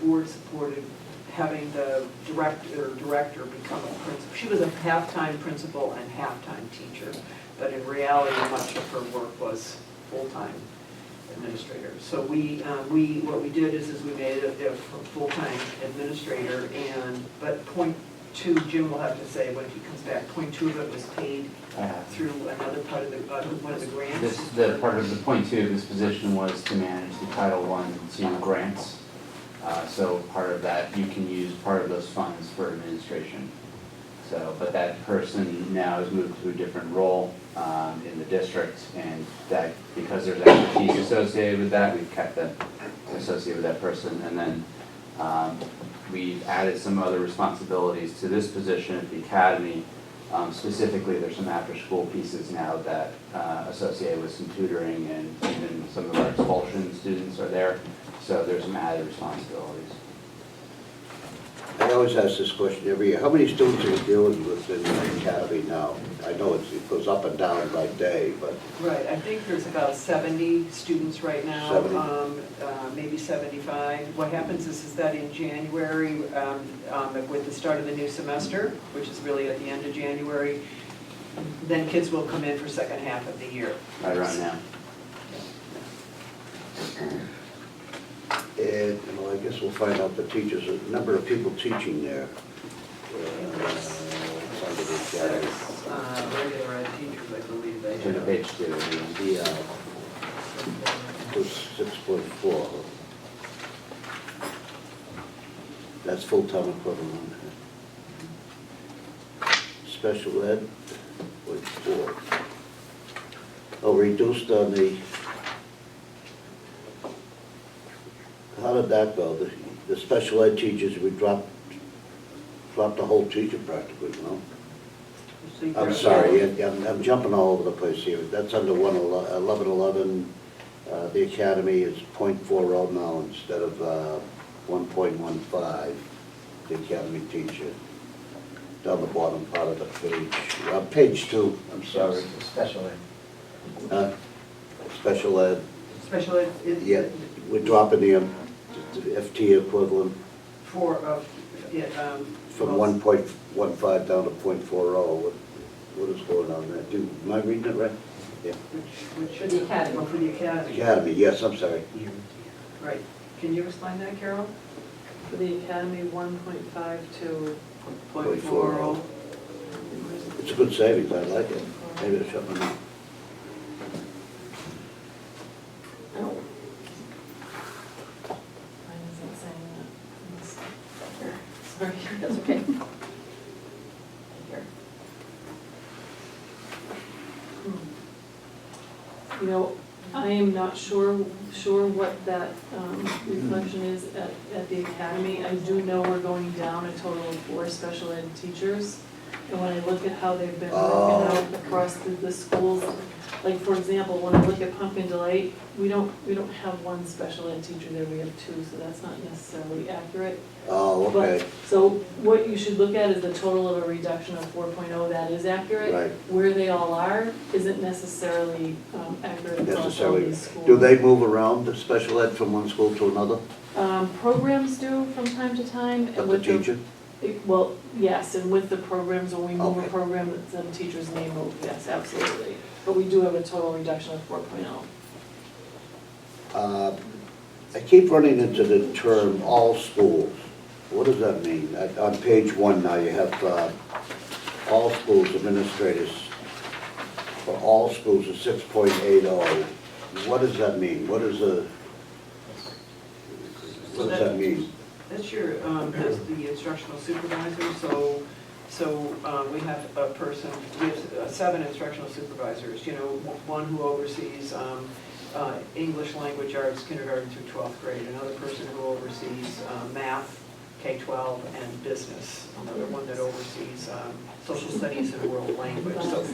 board supported having the director become a principal. She was a half-time principal and half-time teacher, but in reality, much of her work was full-time administrator. So what we did is we made it a full-time administrator, but .2, Jim will have to say when he comes back, .2 of it was paid through another part of one of the grants. The part of the point two of this position was to manage the Title I and II grants. So part of that, you can use part of those funds for administration. So, but that person now has moved to a different role in the district, and that, because there's expertise associated with that, we've kept that associated with that person. And then we've added some other responsibilities to this position at the academy. Specifically, there's some after-school pieces now that associated with some tutoring, and even some of our expulsion students are there. So there's some added responsibilities. I always ask this question every year. How many students are you dealing with in the academy now? I know it goes up and down by day, but Right, I think there's about 70 students right now, 70. Maybe 75. What happens is that in January, with the start of the new semester, which is really at the end of January, then kids will come in for second half of the year. Right around now. and, I guess we'll find out the teachers, the number of people teaching there. the academy. Regular ed teachers, I believe they Turn to have. page 2. The, it was 6.4. That's full-time equivalent. Special ed, 0.4. Oh, reduced on the, how did that go? The special ed teachers, we dropped the whole teacher practically, no? I'm sorry, I'm jumping all over the place here. That's under 1111. The academy is .40 now instead of 1.15, the academy teacher. Down the bottom part of the page. Page 2, I'm sorry. Special ed. Special ed, Special ed is. yeah, we're dropping the FT equivalent For, yeah, from well, 1.15 down to .40. What is going on there? Am I reading it right? Yeah. Which. For the academy. Oh, for the academy. Academy, yes, I'm sorry. Right. Can you explain that, Carol? For the academy, 1.5 to .40. It's a good savings, I like it. Maybe I shut my mouth. Oh, Mine isn't saying that. Sorry. that's okay. Here. You know, I am not sure what that reflection is at the academy. I do know we're going down a total of 4 special ed teachers. And when I look at how they've been broken out across the schools, like, for example, when I look at Pumpkin Delight, we don't have 1 special ed teacher there, we have 2, so that's not necessarily accurate. Oh, okay. But, so what you should look at is the total of a reduction of 4.0, that is accurate. Right. Where they all are isn't necessarily accurate across all Necessarily. these schools. Do they move around, the special ed, from one school to another? Programs do from time to time. and But the with teacher? Well, yes, and with the programs, when we move a Okay. program, then teachers may move, yes, absolutely. But we do have a total reduction of 4.0. I keep running into the term all schools. What does that mean? On page 1 now, you have all schools administrators. For all schools is 6.80. What does that mean? What does that mean? That's that's the instructional supervisor, so we have a person, we have 7 instructional supervisors, you know, one who oversees English language arts, kindergarten through 12th grade, another person who oversees math, K-12, and business, another one that oversees social studies and world language. So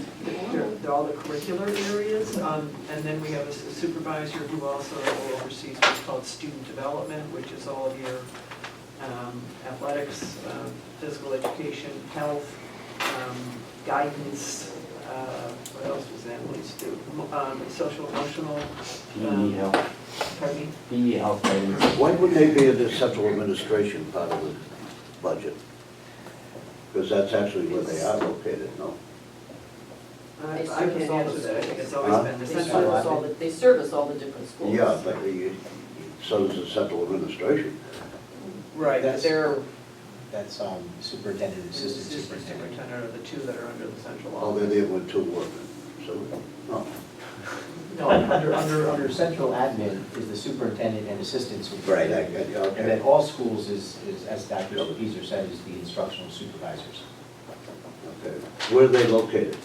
they're all the curricular areas, and then we have a supervisor who also oversees what's called student development, which is all of your athletics, physical education, health, guidance, what else does Annalise do? Social emotional. PE health, Pardon me? PE health guidance. Why would they be in the central administration part of the budget? Because that's actually where they are located, no? I can't answer that, I think it's always been the They central. service all the different schools. Yeah, but so does the central administration. Right, but they're That's superintendent, assistant superintendent. superintendent are the 2 that are under the central Oh, they're office. the only 2 working, so, no. No, under central admin is the superintendent and assistant Right, superintendent. okay. And then all schools is, as Dr. Beezer said, is the instructional supervisors. Okay. Where are they located?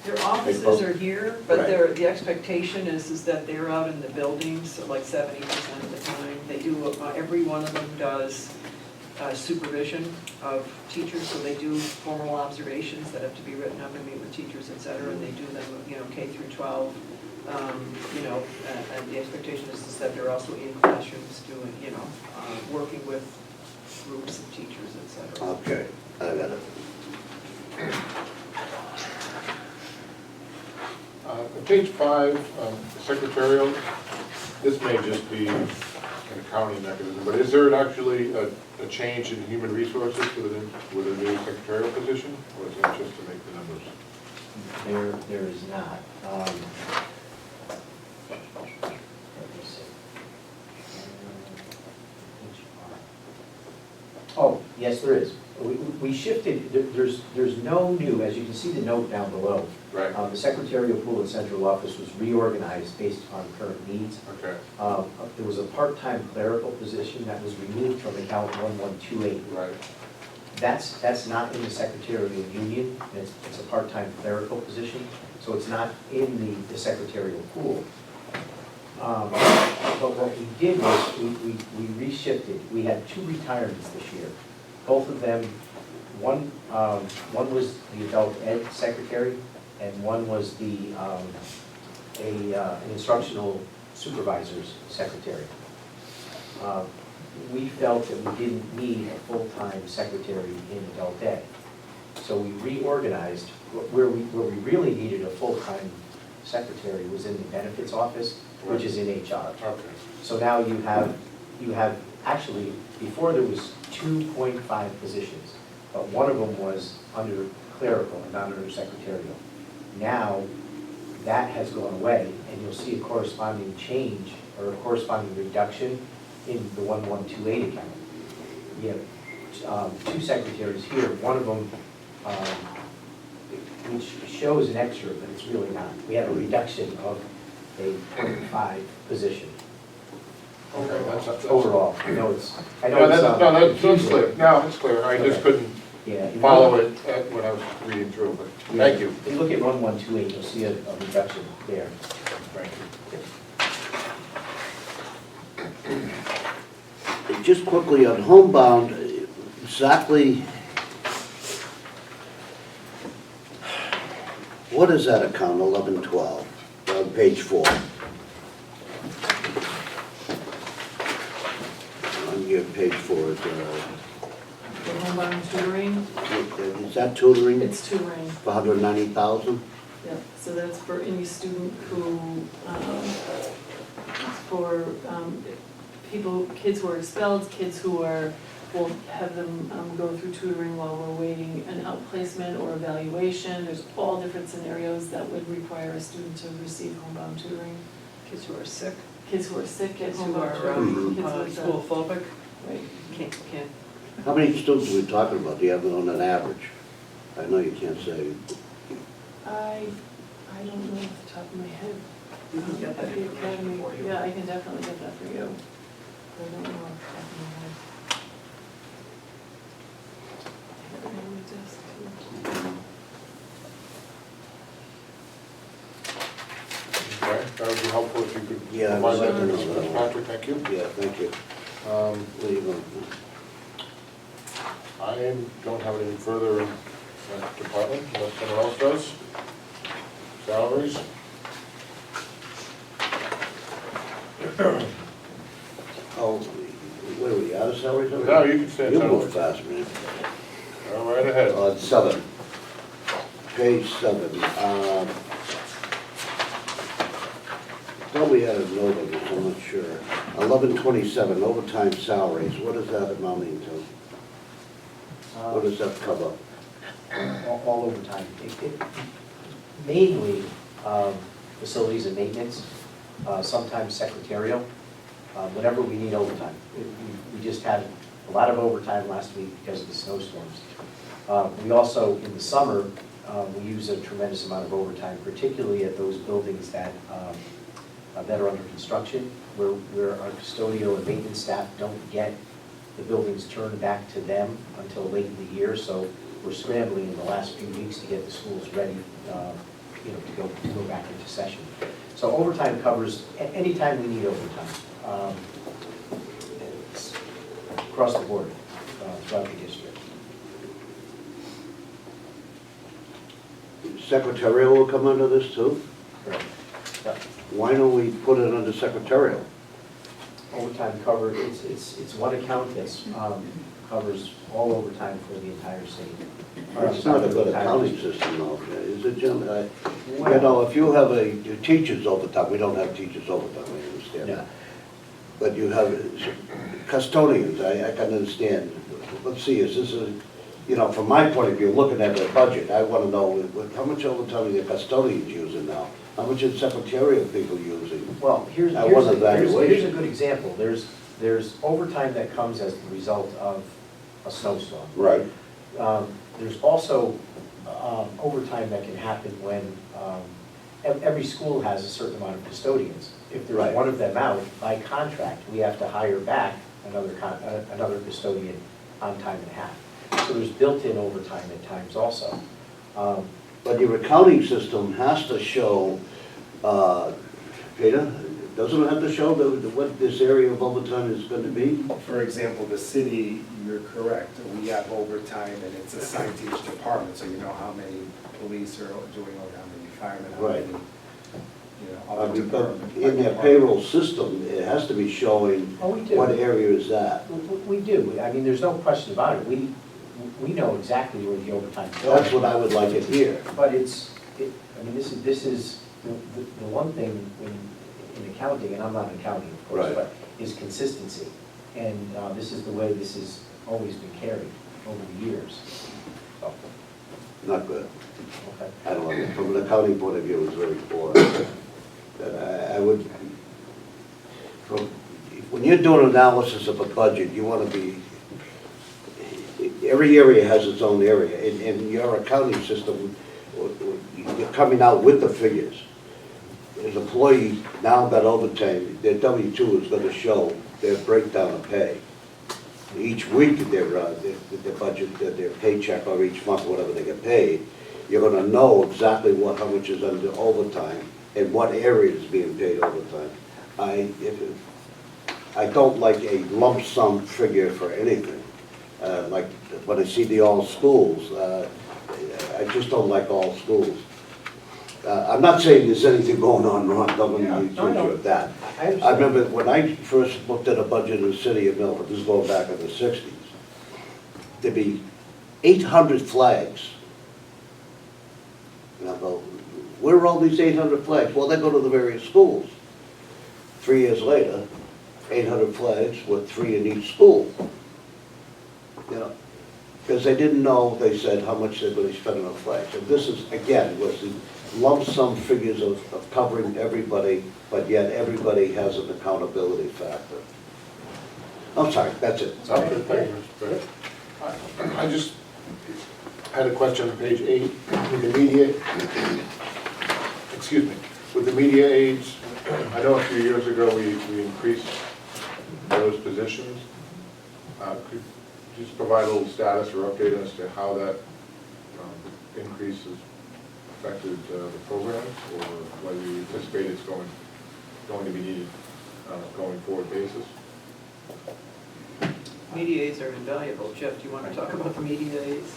Their offices are here, but the expectation is that they're out in the buildings, like 70% of the time. They do, every one of them does supervision of teachers, so they do formal observations that have to be written up and meet with teachers, et cetera, and they do them, you know, K through 12. You know, and the expectation is that they're also in classrooms doing, you know, working with groups of teachers, et cetera. Okay, I got it. Page 5, secretarial, this may just be an accounting mechanism, but is there actually a change in human resources with a new secretarial position, or is that just to make the numbers? There is not. Let me see. Oh, yes, there is. we shifted, there's no new, as you can see the note down below. Right, The secretarial pool in central office was reorganized based on current needs. okay, There was a part-time clerical position that was removed from account 1128. right, That's not in the secretarial union, it's a part-time clerical position, so it's not in the secretarial pool. But what we did was, we reshifted, we had 2 retirements this year. Both of them, one was the adult ed secretary, and one was an instructional supervisor's secretary. We felt that we didn't need a full-time secretary in adult ed. So we reorganized, where we really needed a full-time secretary was in the benefits office, which is in HR. okay, So now you have, actually, before there was 2.5 positions, but one of them was under clerical and not under secretarial. Now, that has gone away, and you'll see a corresponding change, or a corresponding reduction in the 1128 account. You have 2 secretaries here, one of them, which shows an extra, but it's really not. We have a reduction of a 0.5 position. okay, that's. Overall, I know it's, I know No, it's. that's, no, that's confusing. clear, no, it's clear, I just Okay. couldn't Yeah. follow it when I was reading through, but, thank you. If you look at 1128, you'll see a reduction there. Thank you. Just quickly on homebound, exactly, what is that account, 1112, on page 4? On your page 4, The homebound tutoring, is that tutoring it's tutoring. for 190,000? Yep, so that's for any student who, for people, kids who are expelled, kids who are, we'll have them go through tutoring while we're waiting an outplacement or evaluation. There's all different scenarios that would require a student to receive homebound tutoring. Kids who are sick, Kids who are sick, kids who homebound are tutoring, kids with, school phobic, right. can't. How many students are we talking about, do you have on an average? I know you can't say. I don't know off the top of my head. You can get that At the information academy, for you. yeah, I can definitely get that for you. I don't know off the top of my head. I have it on my desk too. Okay, that would be helpful if you could Yeah, I provide would that like to to know Mr. that. Patrick, thank you. Yeah, thank you. Where you going? I don't have anything further in that department, unless someone else does. Salaries? Oh, where are we, out of salaries already? No, you can stand You salaries. move fast, man. Go right ahead. On 7, page 7. Thought we had a note of this, I'm not sure. 1127, overtime salaries, what is that amounting to? What does that cover? All overtime. Mainly facilities and maintenance, sometimes secretarial, whenever we need overtime. We just had a lot of overtime last week because of the snowstorms. We also, in the summer, we use a tremendous amount of overtime, particularly at those buildings that are under construction, where our custodial and maintenance staff don't get the buildings turned back to them until late in the year, so we're scrambling in the last few weeks to get the schools ready, to go back into session. So overtime covers anytime we need overtime. It's across the board, throughout the district. Secretarial will come under this too? Correct. Yep. Why don't we put it under secretarial? Overtime covered, it's one account that's covers all overtime for the entire state. It's not a good accounting system though, is it, Jim? You know, if you have a teacher's overtime, we don't have teachers overtime, I understand Yeah. that. But you have custodians, I can understand. Let's see, is this a, from my point of view, looking at the budget, I want to know how much overtime are the custodians using now? How much are secretarial people using? Well, here's I want a evaluation. good example. There's overtime that comes as the result of a snowstorm. Right. There's also overtime that can happen when every school has a certain amount of custodians. If there's Right. one of them out, by contract, we have to hire back another custodian on time and a half. So there's built-in overtime at times also. But your accounting system has to show, Peter, doesn't it have to show what this area of overtime is going to be? For example, the city, you're correct, we have overtime and it's assigned to each department, so you know how many police are doing over, how many firemen, how Right. many, But other departments. in their payroll system, it has to be showing Oh, we do. what area is that. We do. I mean, there's no question about it. We know exactly where the overtime's going. That's what I would like it here. But I mean, this is the one thing in accounting, and I'm not in accounting, of course, Right. but is consistency. And this is the way this has always been carried over the years. So, Not good. okay. I don't know, from an accounting point of view, it's very poor. I would, when you're doing analysis of a budget, you want to be, every area has its own area. In your accounting system, you're coming out with the figures. As employees now got overtime, their W-2 is going to show their breakdown of pay. Each week, their budget, their paycheck, or each month, whatever they get paid, you're going to know exactly how much is under overtime and what area is being paid overtime. I don't like a lump sum figure for anything. Like when I see the all schools, I just don't like all schools. I'm not saying there's anything going on wrong, don't let me accuse you of that. I remember when I first looked at a budget in the city of Milford, this is going back in the 60s, there'd be 800 flags. And I go, where are all these 800 flags? Well, they go to the various schools. 3 years later, 800 flags with 3 in each school. You know, because they didn't know, they said, how much they're going to spend on flags. And this is, again, was the lump sum figures of covering everybody, but yet everybody has an accountability factor. I'm sorry, that's it. Okay, thank you, Mr. Bennett. I just had a question on page 8, with the media, excuse me, with the media aides. I know a few years ago we increased those positions. Could you just provide a little status or update as to how that increase has affected the programs, or whether you anticipate it's going to be needed on a going forward basis? Media aids are invaluable. Jeff, do you want to talk about the media aids?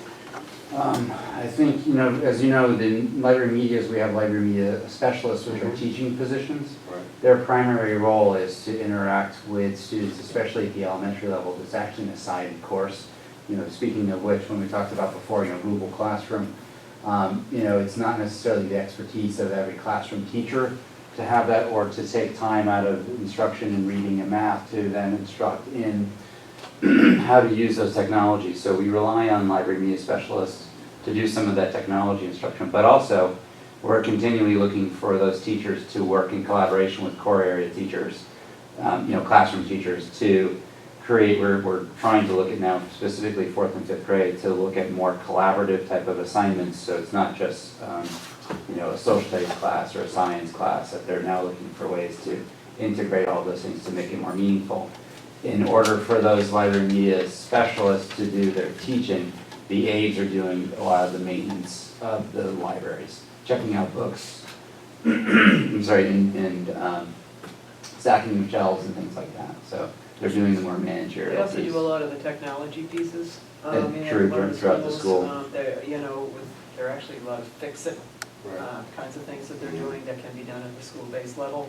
I think, as you know, the library medias, we have library media specialists, which are teaching positions. Right. Their primary role is to interact with students, especially at the elementary level. It's actually an assigned course. Speaking of which, when we talked about before, Google Classroom, it's not necessarily the expertise of every classroom teacher to have that, or to take time out of instruction in reading and math to then instruct in how to use those technologies. So we rely on library media specialists to do some of that technology instruction, but also we're continually looking for those teachers to work in collaboration with core area teachers, classroom teachers, to create, we're trying to look at now specifically 4th and 5th grade to look at more collaborative type of assignments, so it's not just a social studies class or a science class, that they're now looking for ways to integrate all those things to make it more meaningful. In order for those library media specialists to do their teaching, the aides are doing a lot of the maintenance of the libraries, checking out books, I'm sorry, and stacking shelves and things like that. So they're doing the more managerial. They also piece. do a lot of the technology pieces. And in true, one of throughout the schools. school. There are actually a lot of fix-it Right. kinds of things that they're doing that can be done at the school-based level.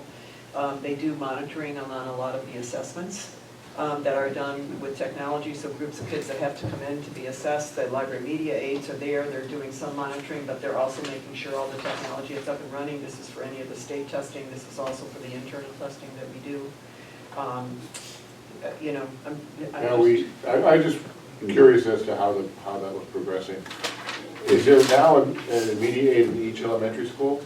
They do monitoring on a lot of the assessments that are done with technology, so groups of kids that have to come in to be assessed, the library media aides are there, they're doing some monitoring, but they're also making sure all the technology is up and running. This is for any of the state testing, this is also for the internal testing that we do. I'm just curious as to how that was progressing. Is there now an media aid in each elementary school?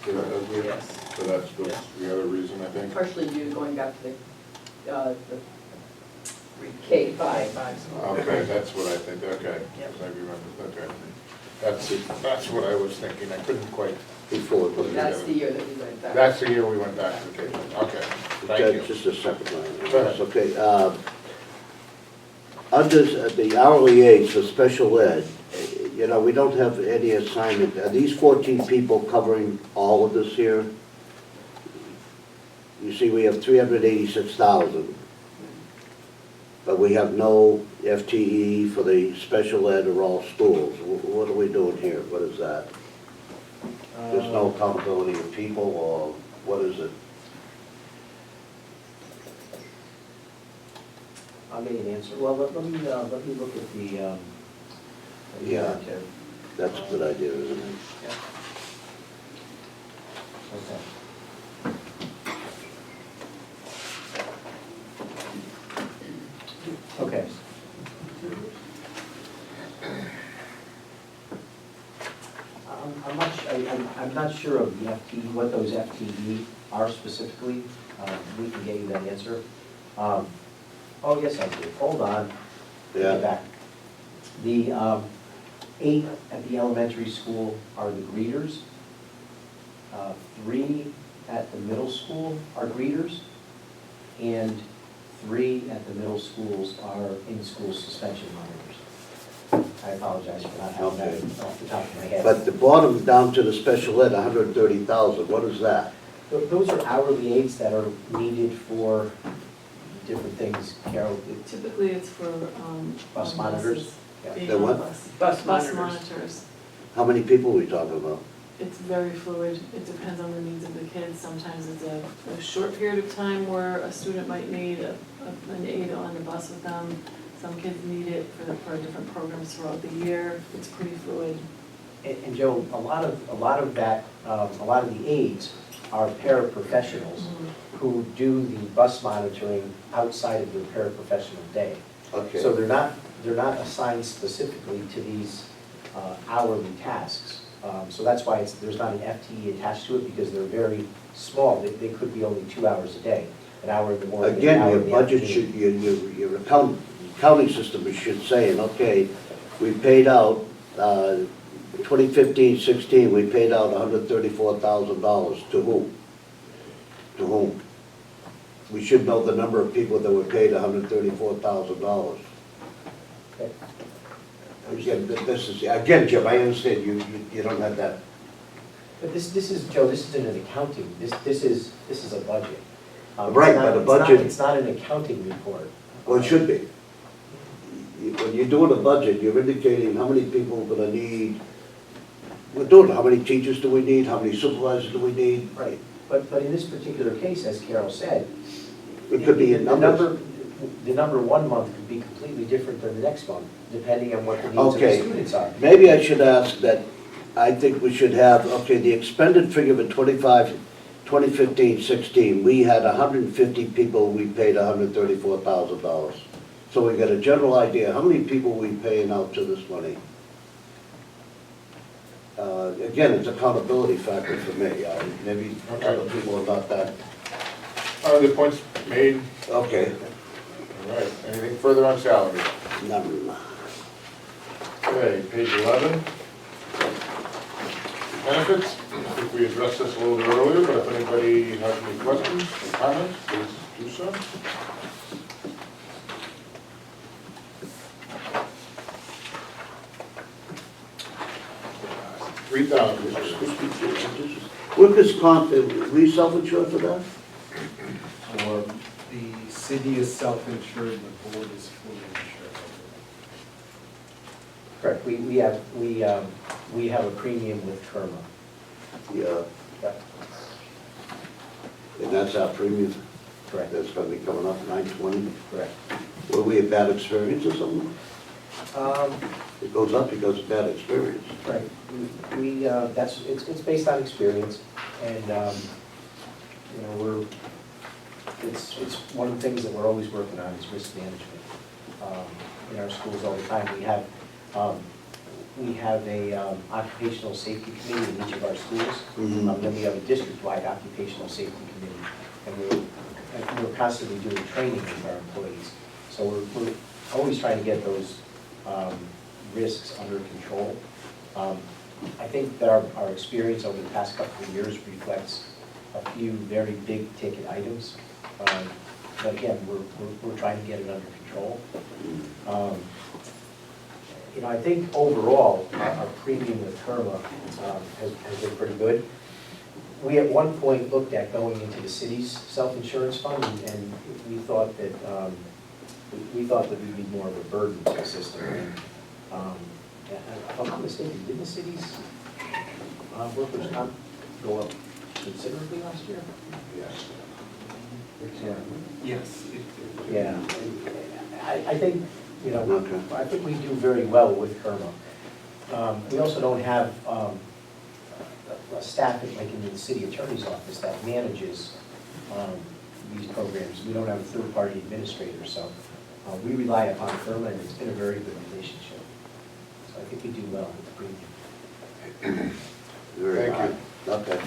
Yes. So that's the other reason, I think. Partially due to going back to the K-5. Okay, that's what I think, okay. Yep. I remember, okay. That's what I was thinking, I couldn't quite Before we put it That's the together. year that we went back. That's the year we went back to the Cape. Okay, thank you. That's just a separate line. Go ahead. Okay, under the hourly aides for special ed, you know, we don't have any assignment. Are these 14 people covering all of this here? You see, we have 386,000. But we have no FTE for the special ed or all schools. What are we doing here? What is that? There's no accountability of people, or what is it? I made an answer. Well, let me look at the Yeah. narrative. That's a good idea, isn't it? Okay. Okay. I'm not sure of the FTE, what those FTE are specifically. We can get you that answer. Oh, yes, I do. Hold on. Take Yeah. it back. The 8 at the elementary school are the greeters. 3 at the middle school are greeters. And 3 at the middle schools are in-school suspension monitors. I apologize for not having that off the top of my head. But the bottom down to the special ed, 130,000, what is that? Those are hourly aides that are needed for different things, Carol. Typically, it's for, Bus buses monitors? Yeah. being They're on what? Bus Bus monitors. monitors. How many people are we talking about? It's very fluid. It depends on the needs of the kids. Sometimes it's a short period of time where a student might need an aide on the bus with them. Some kids need it for different programs throughout the year. It's pretty fluid. And Joe, a lot of that, a lot of the aides are paraprofessionals who do the bus monitoring outside of their paraprofessional day. Okay. So they're not assigned specifically to these hourly tasks. So that's why there's not an FTE attached to it, because they're very small. They could be only 2 hours a day, an hour in the morning, an Again, hour your in the budget afternoon. should, your accounting system should say, okay, we paid out, 2015-16, we paid out $134,000 to whom? To whom? We should know the number of people that were paid $134,000. Okay. Again, this is, again, Jim, I understand you don't have that. But this is, Joe, this isn't an accounting, this is a budget. Right, but a budget- It's not an accounting report. Well, it should be. When you're doing a budget, you're indicating how many people we're gonna need. We're doing, how many teachers do we need, how many supervisors do we need? Right, but in this particular case, as Carol said, It could be in numbers. the number one month could be completely different than the next month, depending on what the needs of the Okay. students are. Maybe I should ask that, I think we should have, okay, the expended figure for 2015-16, we had 150 people, we paid $134,000. So we got a general idea, how many people we paying out to this money? Again, it's accountability factor for me. Maybe other people are not that. The points made, Okay. all right, anything further on salary? None. Okay, page 11. Benefits, I think we addressed this a little bit earlier, but if anybody has any questions or comments, please do so. $3,000. Workers' comp, we self-insured for that? Or the city is self-insured, the board is fully insured. Correct, we have a premium with Kerma. Yeah, Yep, and that's our premium. correct, That's gonna be coming up, 9/20. correct. Will we have bad experience or something? Um, It goes up because of bad experience. Right, it's based on experience, and, you know, it's one of the things that we're always working on is risk management. In our schools all the time, we have a occupational safety committee in each of our schools. Mhm. Then we have a district-wide occupational safety committee, and we're constantly doing training with our employees. So we're always trying to get those risks under control. I think that our experience over the past couple of years reflects a few very big ticket items. But again, we're trying to get it under control. You know, I think overall, our premium with Kerma has been pretty good. We at one point looked at going into the city's self-insurance fund, and we thought that we'd be more of a burden to the system. If I'm not mistaken, did the city's workers' comp go up considerably last year? Yes. Yeah. Yes. Yeah, I think, you know, Okay. I think we do very well with Kerma. We also don't have a staff like in the city attorney's office that manages these programs. We don't have a third-party administrator, so we rely upon Kerma, and it's been a very good relationship. So I think we do well with the premium. Very Thank high. Okay.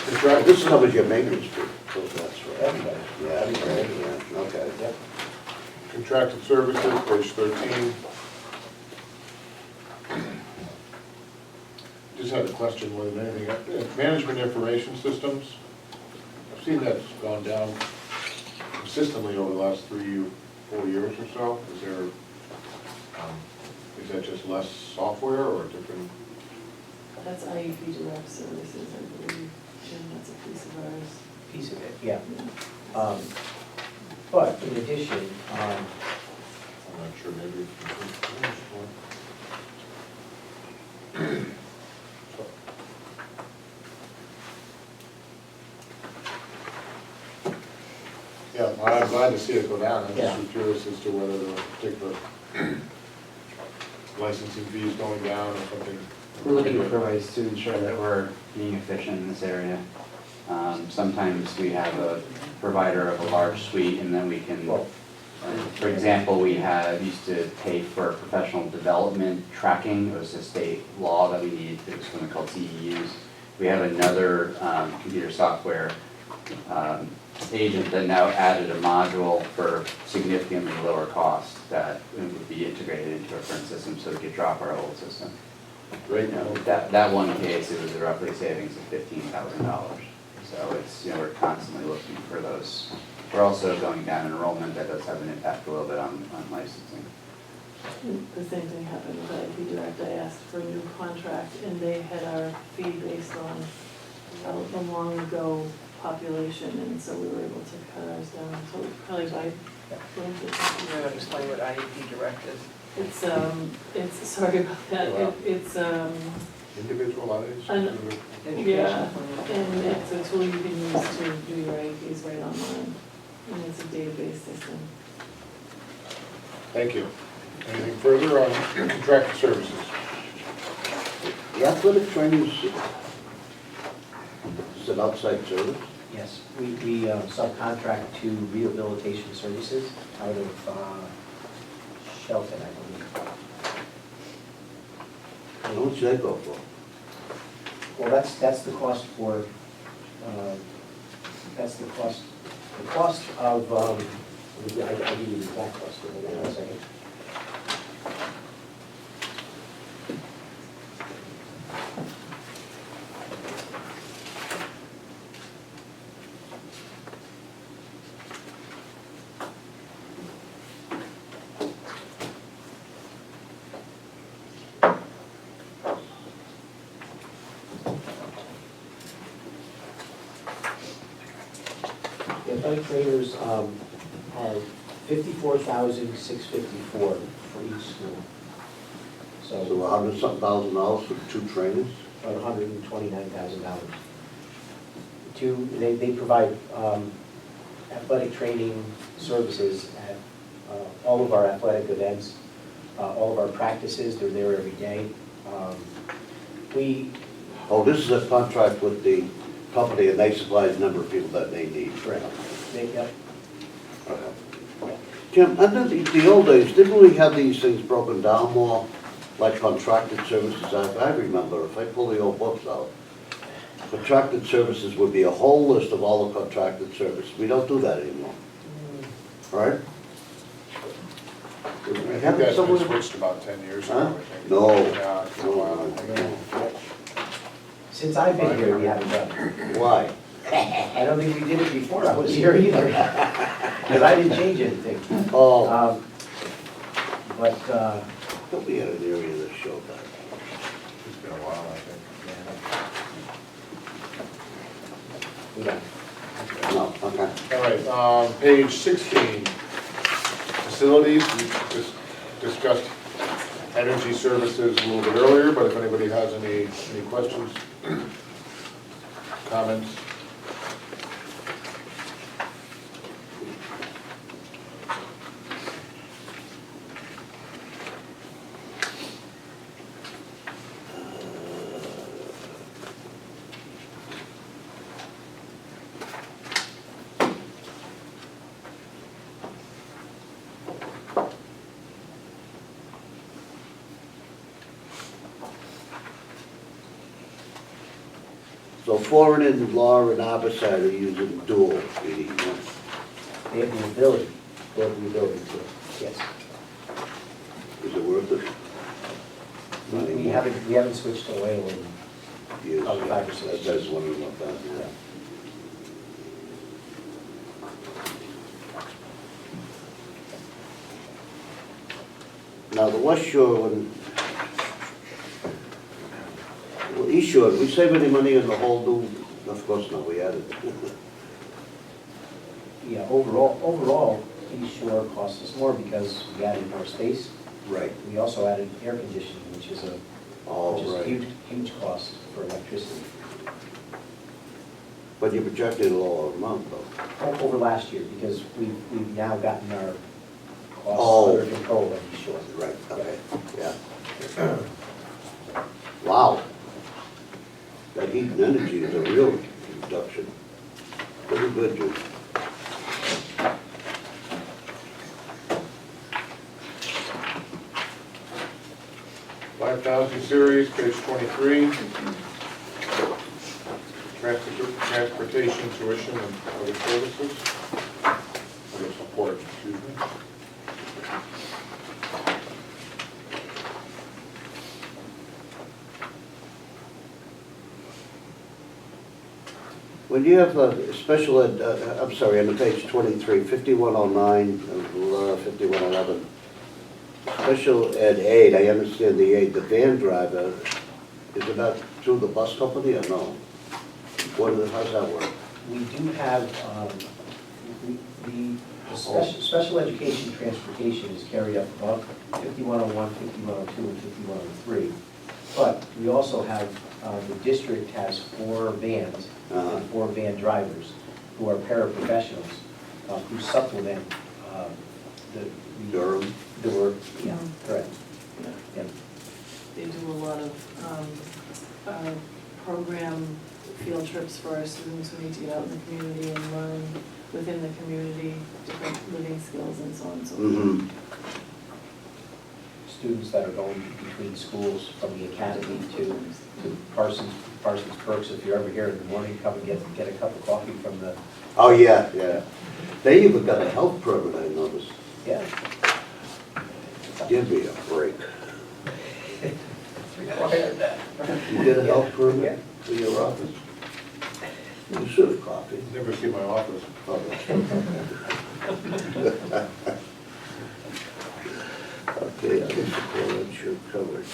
Contract- This covers your maintenance fee, so that's right. Everybody. Yeah, okay. Yep. Contracted services, page 13. Just had a question more than anything. Management information systems, I've seen that's gone down consistently over the last 3 or 4 years or so. Is that just less software or different? That's IEP Direct Services, I believe, Jim, that's a piece of ours. Piece of it, yeah. Yeah. But in addition, I'm not sure, maybe. Yeah, I'm glad to see it go down. I'm Yeah. just curious as to whether the particular licensing fee is going down or something. We're looking for ways to ensure that we're being efficient in this area. Sometimes we have a provider of a large suite, and then we can, for example, we used to pay for professional development tracking. It was a state law that we needed, it was something called CEUs. We have another computer software agent that now added a module for significantly lower cost that would be integrated into our current system, so we could drop our old system. Right You now. know, that one case, it was a roughly savings of $15,000. So it's, you know, we're constantly looking for those. We're also going down enrollment, that does have an impact a little bit on licensing. And the same thing happened with IEP Direct. I asked for a new contract, and they had our fee based on the long ago population, and so we were able to cut ours down. So probably by, You want to explain what IEP Direct is? it's, sorry about that, it's, Individualized? yeah, and it's a tool you can use to do your IEPs right online, and it's a database system. Thank you. Anything further on contracted services? The athletic training is an outside service? yes, we subcontract to rehabilitation services out of Shelton, I believe. How much they go for? Well, that's the cost for, that's the cost of, I'll give you the exact cost, hold on a second. The athletic trainers are $54,654 for each school. So So $100-something thousand for 2 trainers? about $129,000. They provide athletic training services at all of our athletic events, all of our practices. They're there every day. We, Oh, this is a contract with the company, and they supply the number of people that they need. correct. Yep. Jim, under the old days, didn't we have these things broken down more, like contracted services? I remember, if I pull the old books out, contracted services would be a whole list of all the contracted services. We don't do that anymore. All right? I think that's been switched about 10 years ago, Huh? I think. No. Yeah, it's been a while, I think. Since I've been here, we haven't done it. Why? I don't think we did it before I was here either, because I didn't change anything. Oh, But, thought we had an area that showed that. It's been a while, I think. we got, No, okay. All right, page 16, facilities, we just discussed energy services a little bit earlier, but if anybody has any questions, comments? So foreign and law and opposite are using dual meaning, huh? they have the ability to, yes. Is it worth it? Not We anymore. haven't switched to oil in Yes. probably 5 or 6 I years. was wondering about that, yeah. Now, the West Shore one, well, East Shore, did we save any money in the whole new? Of course not, we added. Yeah, overall, East Shore cost us more because we added more space. Right. We also added air conditioning, which is a Oh, right. huge cost for electricity. But you projected a lower amount, though. Over last year, because we've now gotten our Oh. costs under control at East Shore. Right, okay, yeah. Wow. That heat and energy is a real reduction. Pretty good, Jim. $5,000 series, page 23. Transportation, tuition, and other services. Other support, excuse me. When you have a special ed, I'm sorry, on the page 23, 5109, 5111, special ed aid, I understand the aid, the van driver, is it not through the bus company or no? How's that work? We do have, the special education transportation is carried up above 5101, 5102, and 5103. But we also have, the district has 4 vans, Uh-huh. and 4 van drivers who are paraprofessionals, who supplement the Durham? the work. Yeah, correct. Yeah. They do a lot of program field trips for our students who need to get out in the community and learn within the community, different living skills and so on and so forth. Mm-hmm. Students that are going between schools from the academy to Parsons Perks. If you're ever here in the morning, come and get a cup of coffee from the, Oh, yeah, yeah. They even got a health permit, I noticed. yeah. Give me a break. It's required. You get a health Yeah. permit for your office? You should have coffee. Never see my office. Okay, I guess the insurance coverage.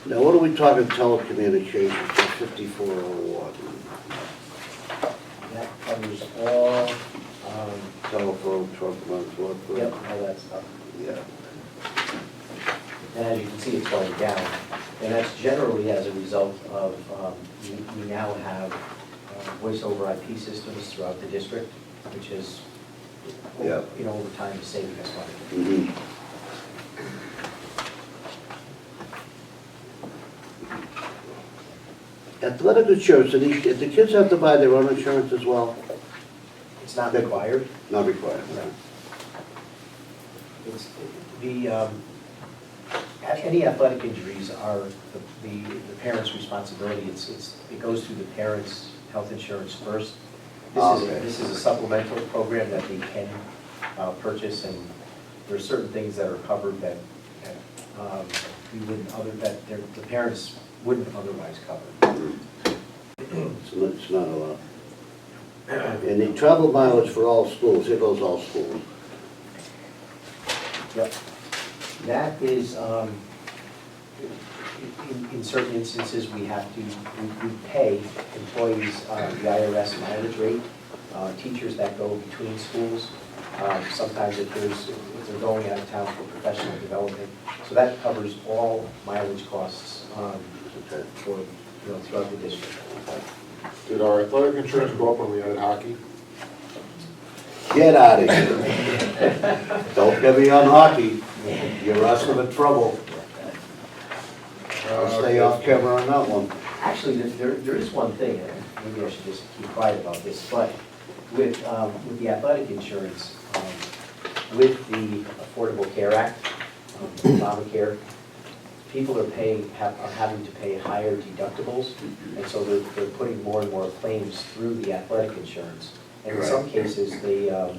Now, what are we talking telecommunications, 5401? That covers all, Telephone, truck runs, what? yep, all that stuff. Yeah. And as you can see, it's going down. And that's generally as a result of, we now have voice over IP systems throughout the district, which is, Yeah. you know, over time saving us money. Mhm. Athletic insurance, do the kids have to buy their own insurance as well? It's not required. Not required, No. right? It's, the Any athletic injuries are the parent's responsibility. It goes through the parent's health insurance first. Okay. This is a supplemental program that they can purchase, and there are certain things that are covered that the parents wouldn't otherwise cover. It's not a lot. And the travel mileage for all schools, here goes all schools. Yep. That is, in certain instances, we pay employees the IRS mileage rate, teachers that go between schools. Sometimes if they're going out of town for professional development. So that covers all mileage costs for, throughout the district. Did our athletic insurance go up when we added hockey? Get out of here. Don't get me on hockey. You're asking for trouble. I'll stay off camera on that one. Actually, there is one thing, and maybe I should just keep quiet about this, but with the athletic insurance, with the Affordable Care Act, Obamacare, people are having to pay higher deductibles, and so they're putting more and more claims through the athletic insurance. And in some cases, they are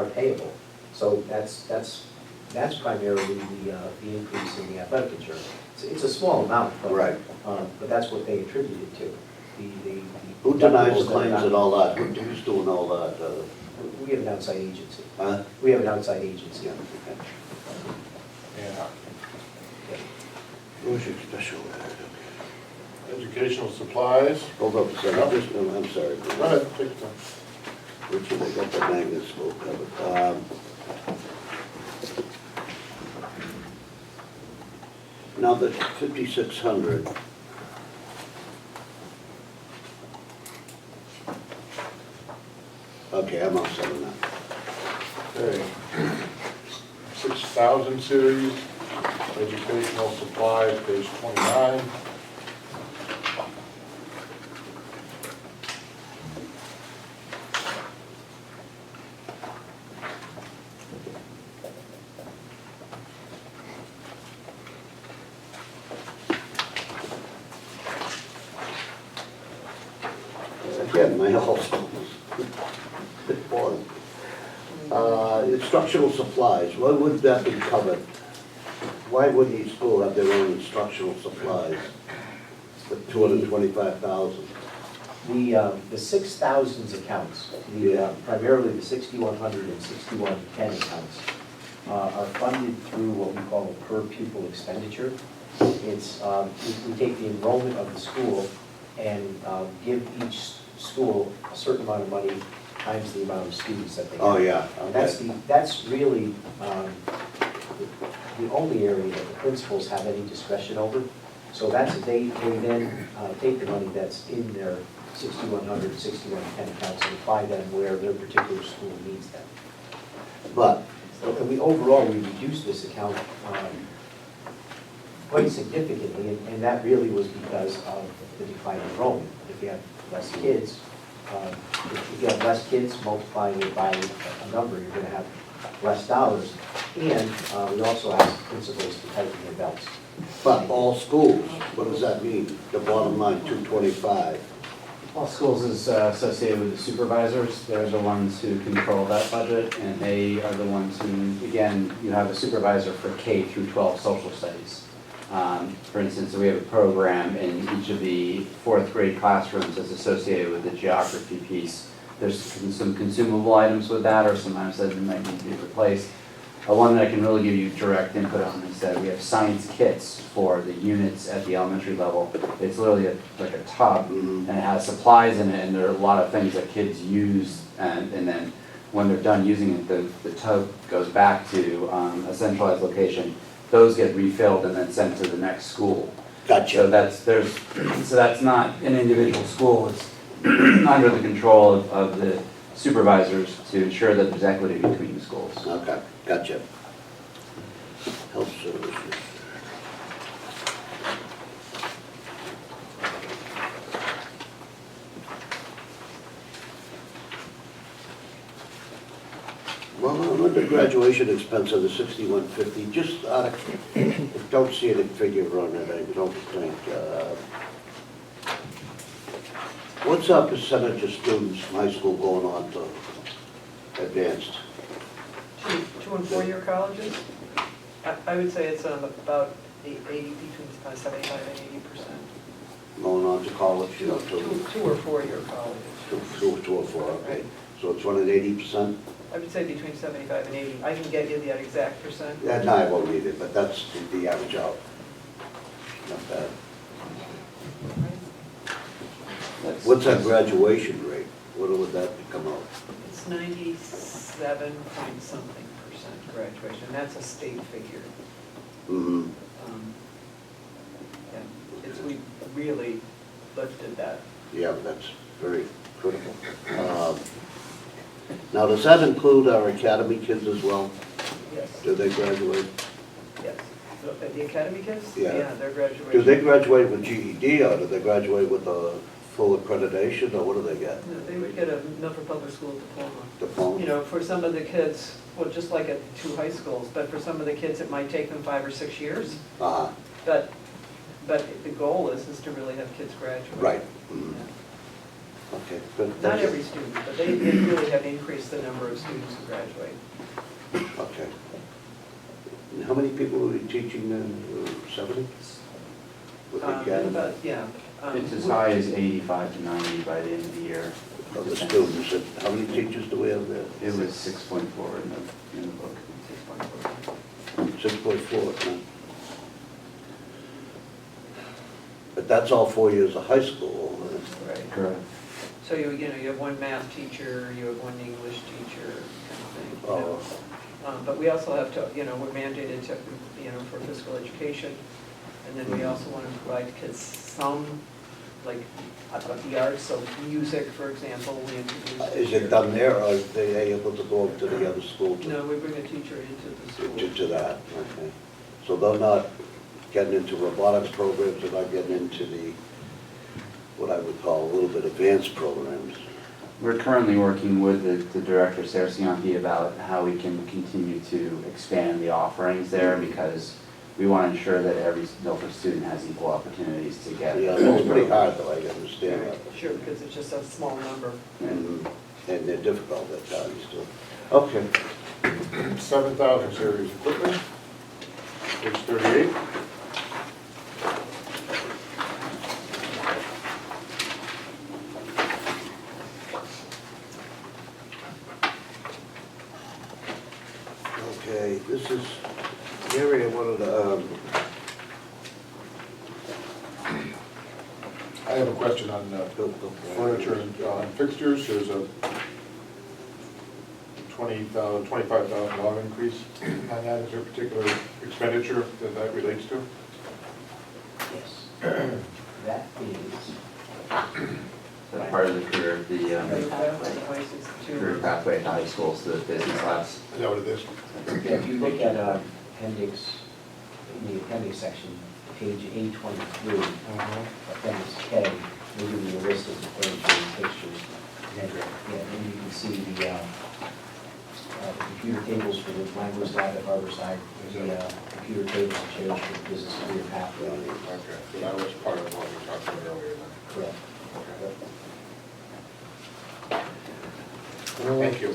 payable. So that's primarily the increase in the athletic insurance. It's a small amount, but, Right. But that's what they attribute it to. Who denies deductibles the that are claims not- and all that? Who's doing all that? We have an outside agency. Huh? We have an outside agency. Yeah. Who's your special ed? Educational supplies. Hold up a second, I'm sorry. Go ahead, take your time. Richard, I got the magnet school covered. Now the 5,600. Okay, I'm all set on that. Okay. 6,000 series, educational supplies, page 29. Again, my whole school is bit boring. Instructional supplies, why would that be covered? Why wouldn't each school have their own instructional supplies with 225,000? The 6,000s accounts, primarily the 6,100 and 6,110 accounts, are funded through what we call a per pupil expenditure. It's, we take the enrollment of the school and give each school a certain amount of money times the amount of students that they have. Oh, yeah. That's really the only area that the principals have any discretion over. So they then take the money that's in their 6,100, 6,110 accounts and apply them where their particular school needs them. But, And we reduced this account quite significantly, and that really was because of the decline in enrollment. If you have less kids, multiplying it by a number, you're going to have less dollars. And we also ask principals to tighten their belts. but all schools, what does that mean? The bottom line, 225. All schools is associated with the supervisors. They're the ones who control that budget, and they are the ones who, again, you have a supervisor for K through 12 social studies. For instance, we have a program in each of the 4th grade classrooms that's associated with the geography piece. There's some consumable items with that, or sometimes that might need to be replaced. One that I can really give you direct input on is that we have science kits for the units at the elementary level. It's literally like a tub, and it has supplies in it, and there are a lot of things that kids use, and then when they're done using it, the tub goes back to a centralized location. Those get refilled and then sent to the next school. Gotcha. So that's not an individual school, it's under the control of the supervisors to ensure that there's equity between the schools. Okay, gotcha. Health services. Well, on the graduation expense of the 6150, just out of, I don't see any figure on it, I don't think. What's our percentage of students from high school going on to advanced? 2 and 4 year colleges, I would say it's about 80, between 75 and 80%. Going on to college, you know, to 2 or 4 year colleges. 2 or 4, okay. So it's running 80%? I would say between 75 and 80. I can get you that exact percent. Yeah, no, I won't need it, but that's the average out. Not bad. What's our graduation rate? What would that come out? It's 97 point something % graduation. That's a state figure. Mm-hmm. Yeah, we really lifted that. Yeah, that's very critical. Now, does that include our academy kids as well? Yes, Do they graduate? yes. The academy kids? Yeah. They're graduating. Do they graduate with GED, or do they graduate with a full accreditation, or what do they get? No, they would get a Milford Public School diploma. Diploma? You know, for some of the kids, well, just like at 2 high schools, but for some of the kids, it might take them 5 or 6 years. Uh-huh, But the goal is to really have kids graduate. right. Mhm. Yeah. Okay, good. Not Thank you. every student, but they really have increased the number of students who graduate. Okay. And how many people are we teaching, 70? With the academy? But, yeah. It's as high as 85 to 90 by the end of the year. Of the students, and how many teachers do we have there? It was 6.4 in the book. 6.4. 6.4, huh? But that's all 4 years of high school. Right. Correct. So you have one math teacher, you have one English teacher, kind of thing. You know. But we also have to, we're mandated to, for physical education. And then we also want to provide kids some, like, the arts, so music, for example, we introduced. Is it done there, or are they able to go up to the other school to No, we bring a teacher into the school. to that? Okay. So they're not getting into robotics programs, they're not getting into the, what I would call a little bit advanced programs? We're currently working with the director, Sarah Cianti, about how we can continue to expand the offerings there, because we want to ensure that every Milford student has equal opportunities to get. Yeah, it's pretty hard though, I understand that. Sure, because it's just a small number. And they're difficult at times too. Okay. 7,000 series equipment, page 38. Okay, this is the area, one of the, I have a question on furniture and fixtures. There's a $25,000 increase on that. Is there a particular expenditure that relates to? Yes. That is, So part of the career, career To- pathway to high schools, the business labs. Is that what it is? if you look at appendix, in the appendix section, page A23, appendix K, we give you a list of the furniture and fixtures. And then you can see the computer tables for the language lab at Harborside, the computer tables and chairs for the business career pathway. Okay, so that was part of what we talked about earlier then. Correct. Thank you.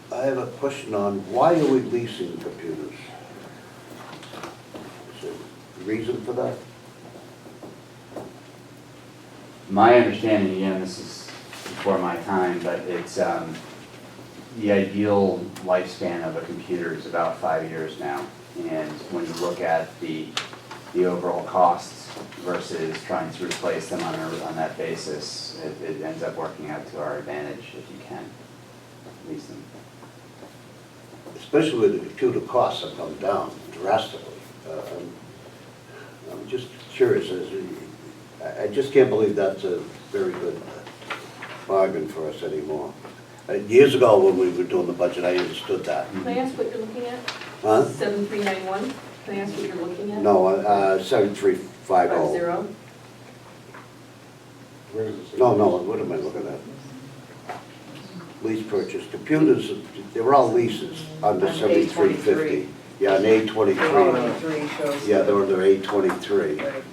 I have a question on why are we leasing computers? Is there a reason for that? My understanding, again, this is before my time, but it's, the ideal lifespan of a computer is about 5 years now. And when you look at the overall costs versus trying to replace them on that basis, it ends up working out to our advantage if you can lease them. Especially when the computer costs have come down drastically. I'm just curious, I just can't believe that's a very good bargain for us anymore. Years ago, when we were doing the budget, I understood that. Can I ask what you're looking at? Huh? 7391? Can I ask what you're looking at? No, 7350. 50? Where is this? No, what am I looking at? Lease purchase, computers, they were all leases under On $73.50. A23. Yeah, an A23. A23 shows. Yeah, they're under A23, Right.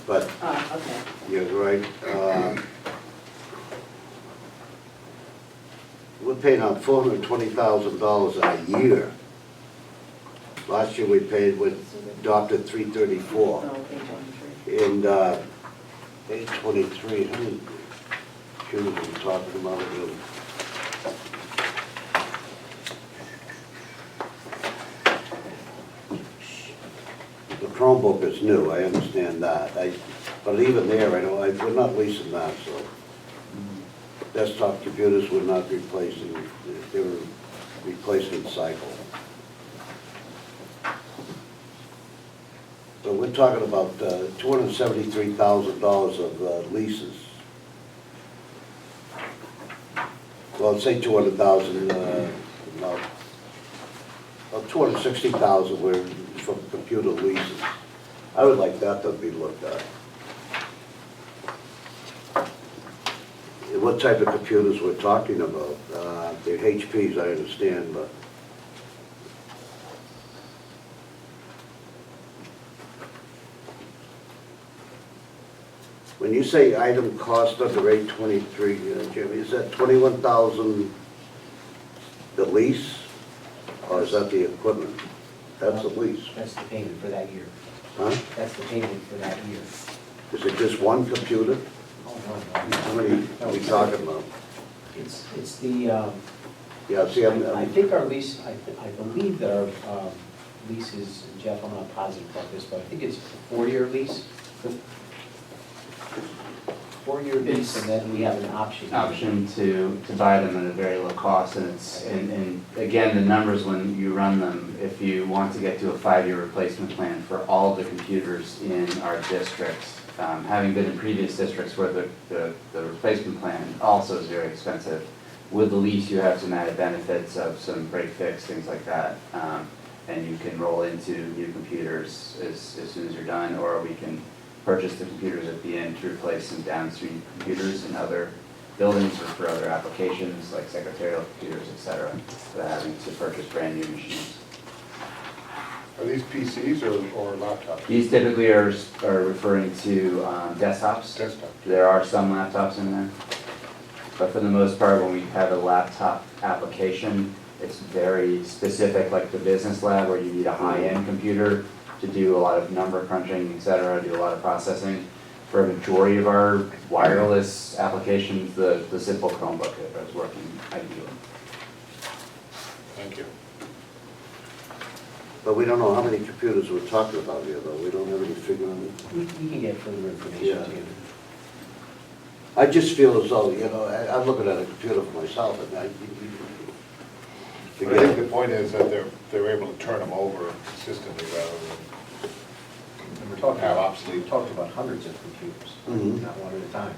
but Okay. you're right. We're paying out $420,000 a year. Last year we paid, we adopted $334. Oh, A23. And A23, how many computers are we talking about again? The Chromebook is new, I understand that. But even there, we're not leasing that, so. Desktop computers we're not replacing, they were replacement cycle. So we're talking about $273,000 of leases. Well, let's say 200,000, about 260,000 were from computer leases. I would like that to be looked at. And what type of computers we're talking about? They're HPs, I understand, but when you say item cost under 823, Jimmy, is that 21,000 the lease, or is that the equipment? That's the lease, That's the payment for that year. huh? That's the payment for that year. Is it just one computer? Oh, How many are we talking about? It's the, Yeah, see, I I'm, think our lease, I believe that our lease is, Jeff, I'm not positive about this, but I think it's a 4-year lease. 4-year lease, and then we have an option. Option to buy them at a very low cost, and again, the numbers, when you run them, if you want to get to a 5-year replacement plan for all of the computers in our districts, having been in previous districts where the replacement plan also is very expensive, with the lease you have some added benefits of some break fix, things like that, and you can roll into new computers as soon as you're done, or we can purchase the computers at the end to replace some downstream computers in other buildings or for other applications like secretarial computers, et cetera, without having to purchase brand new machines. Are these PCs or laptops? These typically are referring to desktops. Desktop. There are some laptops in there, but for the most part, when we have a laptop application, it's very specific, like the business lab where you need a high-end computer to do a lot of number crunching, et cetera, do a lot of processing. For a majority of our wireless applications, the simple Chromebook is working ideally. Thank you. but we don't know how many computers we're talking about here, though. We don't have any figure on it. We can get further information Yeah. to you. I just feel as though, I'm looking at a computer for myself, and But I think the point is that they're able to turn them over consistently rather And we're than talking, have we obsolete. talked about hundreds of computers, Mhm. not one at a time.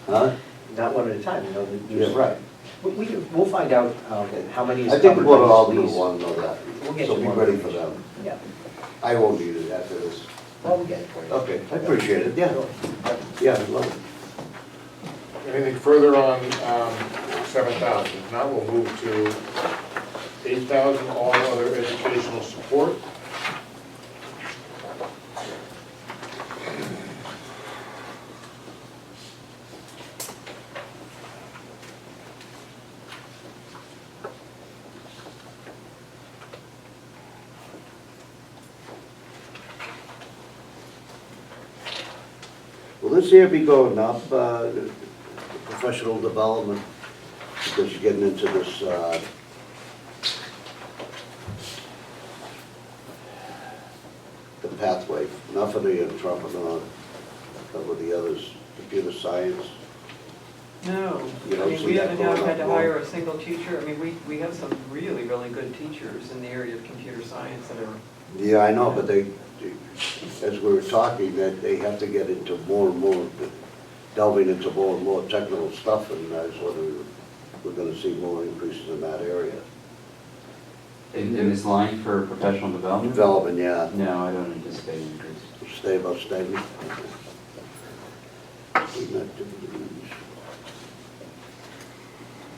huh? Not one at a time, there's. Yeah, right. We'll find out how many is I think covered we'll by all this do lease. want to know that. We'll get So you be more ready for information. them. Yeah, I won't need it after this. well, we'll get it for you. Okay, I appreciate it, yeah. Yeah, I love it. Anything further on 7,000? If not, we'll move to 8,000, all other educational support. Will this year be going up, professional development, because you're getting into this, the pathway, not for the entrepreneur, but with the others, computer science? No, You I don't mean, see we that haven't going had to up more? hire a single teacher. I mean, we have some really, really good teachers in the area of computer science that are, Yeah, I know, but as we were talking, that they have to get into more and more, delving into more and more technical stuff, and I was wondering, we're gonna see more increases in that area. In this line for professional development? Development, yeah, No, I don't anticipate an increase. stay about stagnant. Student activities.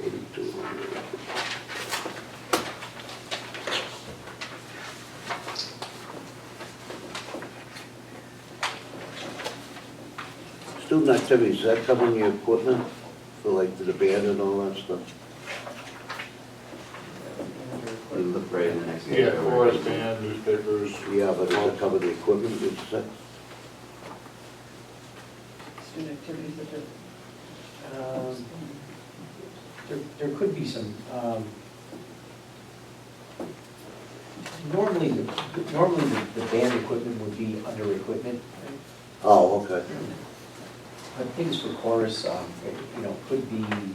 8,200. Student activities, does that cover your equipment for like the band and all that stuff? You look right in the next. Yeah, chorus band, newspapers. Yeah, but does it cover the equipment? Is that- Student activities that There could be some, normally, the band equipment would be under equipment, Oh, okay. but things for chorus, could be maybe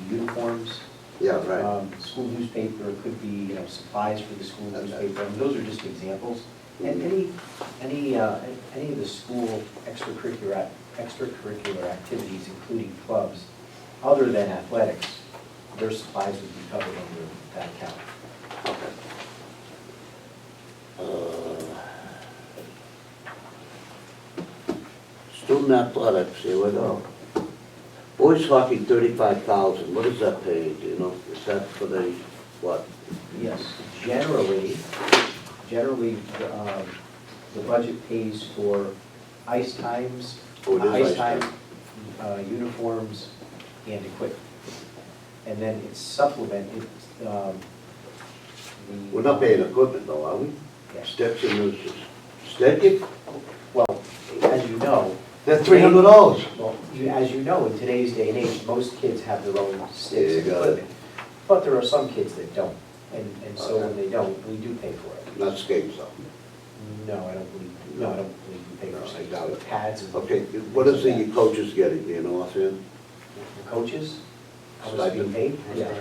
uniforms. Yeah, right. School newspaper, it could be, supplies for the school newspaper, and those are just examples. And any of the school extracurricular activities, including clubs, other than athletics, their supplies would be covered under that account. Okay. Student athletics, here we go. Boys hockey, 35,000, what does that pay, do you know? Is that for the, what? Yes, generally, the budget pays for ice times, Oh, it is ice ice time. time, uniforms, and equipment. And then it's supplemented, We're not paying equipment though, are we? Yes. Sticks and nooses. Stick? Well, as you know. That's $300. Well, as you know, in today's day and age, most kids have their own sticks There you and go. equipment. But there are some kids that don't, and so when they don't, we do pay for it. Not skates though. No, I don't believe we pay No, for I skates, doubt but it. pads and. Okay, what is the coaches getting, do you know offhand? The coaches, how much being paid? Yeah,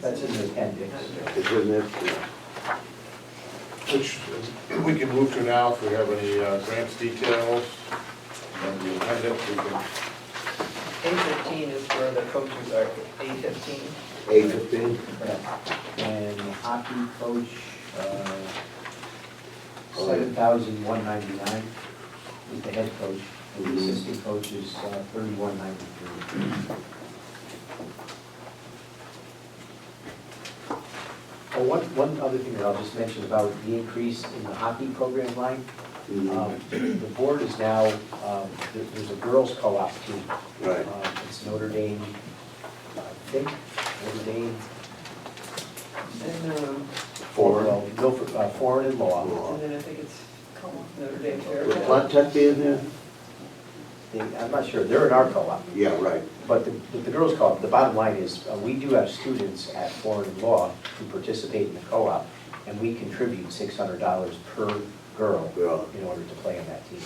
that's in the appendix. Is in there? Yeah. Which we can move to now if we have any grants details. And the appendix, we can, A15 is where the coaches are, A15. 8:15? And the hockey coach, $7,199 is the head coach, and the assistant coach is $3,193. Oh, one other thing that I'll just mention about the increase in the hockey program line. The board is now, there's a girls' co-op team. Right. It's Notre Dame, I think, Notre Dame. And Well, Milford, foreign and law. then I think it's Notre Dame Fair. Would Flat Tech be in there? I'm not sure, they're in our co-op, Yeah, right. but the girls' co-op, the bottom line is, we do have students at foreign and law who participate in the co-op, and we contribute $600 per girl Girl. in order to play on that team.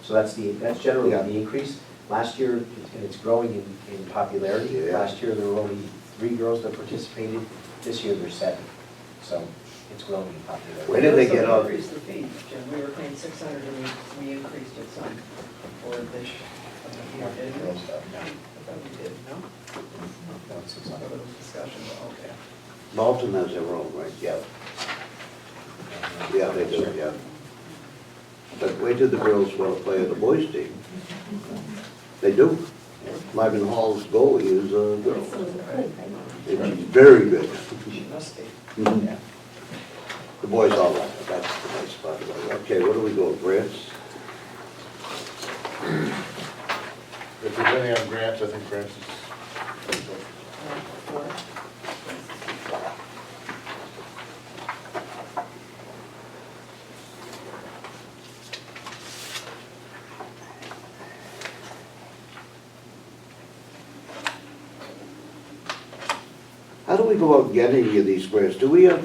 So that's generally Yeah. the increase. Last year, and it's growing in popularity. Yeah. Last year, there were only 3 girls that participated. This year, there's 7. So it's growing in popularity. Where did they get up? up? We increased the fee, Jim, we were paying 600 and we increased it some for this year, didn't we? Girls stuff, no. I thought we did, no? No, it's I thought 600. there was discussion, but okay. Malton has their own, right? Yeah. Yeah, they do, yeah. But where did the girls want to play on the boys' team? They do. Lyman Hall's goalie is a girl. And she's very good. She must be. Mhm. Yeah. The boys all like it, that's the nice part about it. Okay, what do we go, grants? if there's any on grants, I think grants is. How do we go out getting any of these grants? Do we have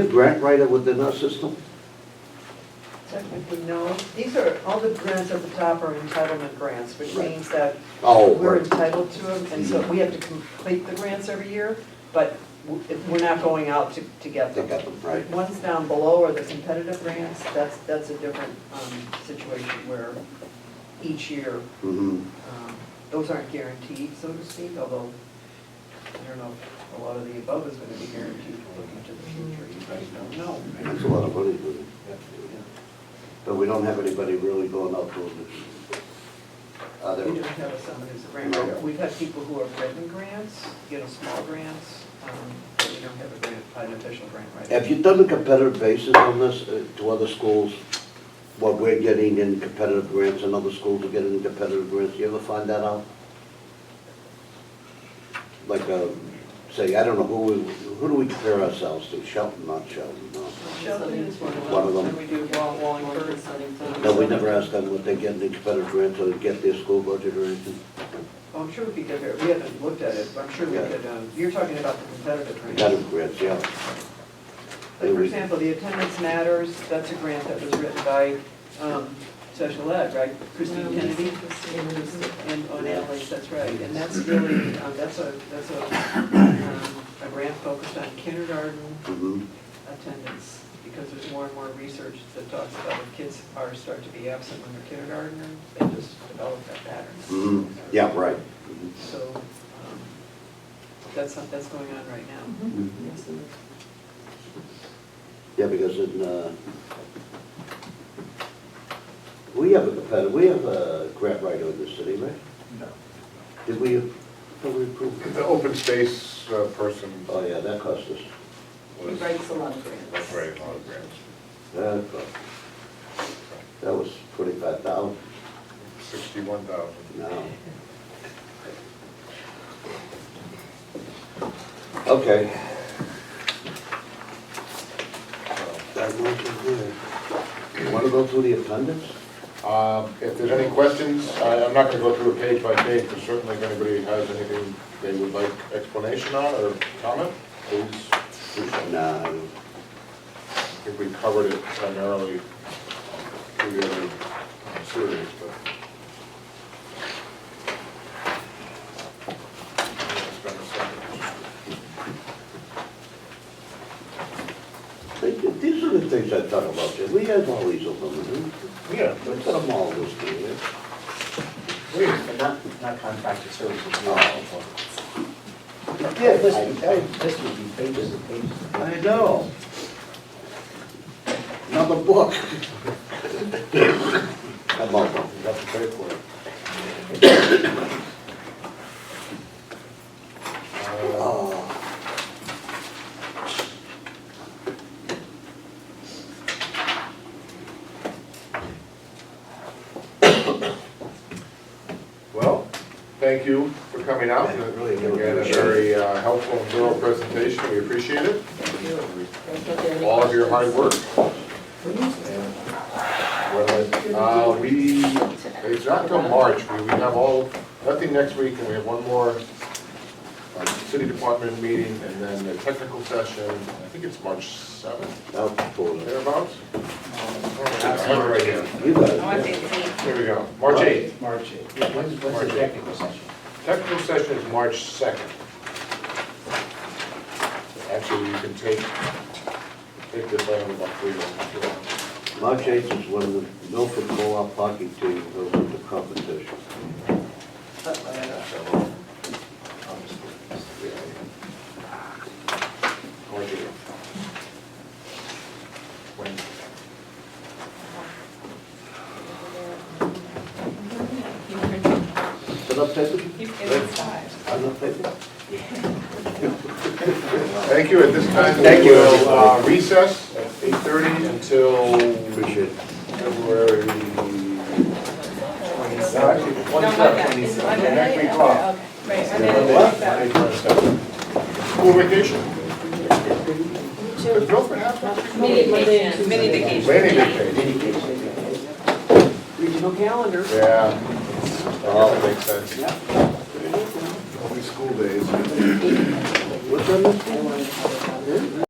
grant writer within our system? Technically, no. These are, all the grants at the top are entitlement grants, which Right. means that Oh, we're right. entitled to them, and so we have to complete the grants every year, but we're not going out to get They them. got them, right. Ones down below are the competitive grants, that's a different situation where each year, Mm-hmm. those aren't guaranteed, so to speak, although I don't know if a lot of the above is gonna be guaranteed looking to the future, you guys don't know. That's a lot of money, isn't it? But we don't have anybody really going out to the other. We don't have someone who's a grant writer. We've had people who have written grants, small grants, but we don't have an official grant writer. Have you done a competitive basis on this to other schools? What we're getting in competitive grants and other schools are getting in competitive grants? You ever find that out? Like, say, I don't know, who do we compare ourselves to? Shelton, not Shelton, no. Shelton is one One of them. And we do Wallingford. No, we never asked them what they get in competitive grants or get their school budget or anything. Oh, I'm sure we could get there. We haven't looked at it, but I'm sure we could, you're talking about the competitive grants. Competitive grants, yeah. Like, for example, the Attendance Matters, that's a grant that was written by special ed, right? Christine Kennedy and on Adelaide, that's right. And that's really, that's a grant focused on kindergarten Mhm. attendance, because there's more and more research that talks about if kids start to be absent when they're kindergartners, they just develop that pattern. Mhm. Yeah, right. Mhm. So that's going on right now. Yeah, because we have a grant writer in the city, right? No. Did we approve? The open space person. Oh, yeah, that cost us. He writes a lot of grants. That's right, a lot of grants. That was 25,000. 61,000. No. Okay. That motion here. You want to go through the appendix? If there's any questions, I'm not going to go through it page by page, but certainly if anybody has anything they would like explanation on or comment, please do so. Nah. I think we covered it primarily through the other series, but. Spend a second. These are the things I talk about, Jim. We have all these of them. Yeah. Let's put them all listed here. But not contracted services. No. Yeah, this would be pages and pages. I know. Another book. Come on, you have to pay for it. Oh. Well, thank you for coming out. I really do Again, a appreciate very helpful and thorough presentation. We appreciate it. All of your hard work. It's not till March. We have nothing next week, and we have one more city department meeting, and then a technical session. I think it's March 7th, I'll pull it. thereabouts. I have it right here. You got it. Here we go, March 8th. March 8th. Yeah, when's the technical session? Technical session is March 2nd. Actually, you can take this item about 3 minutes. March 8th is when the Milford Co-op hockey team goes into competition. March 8th. Wednesday. Is it up paper? I'm up paper. Thank you. At this time, Thank we you. will recess at 8:30 until Appreciate it. February 27th. Next week off. School vacation. Does Milford have one? Mini vacation. Many vacations. Regional calendar. Yeah. That makes sense. Only school days. What's on this?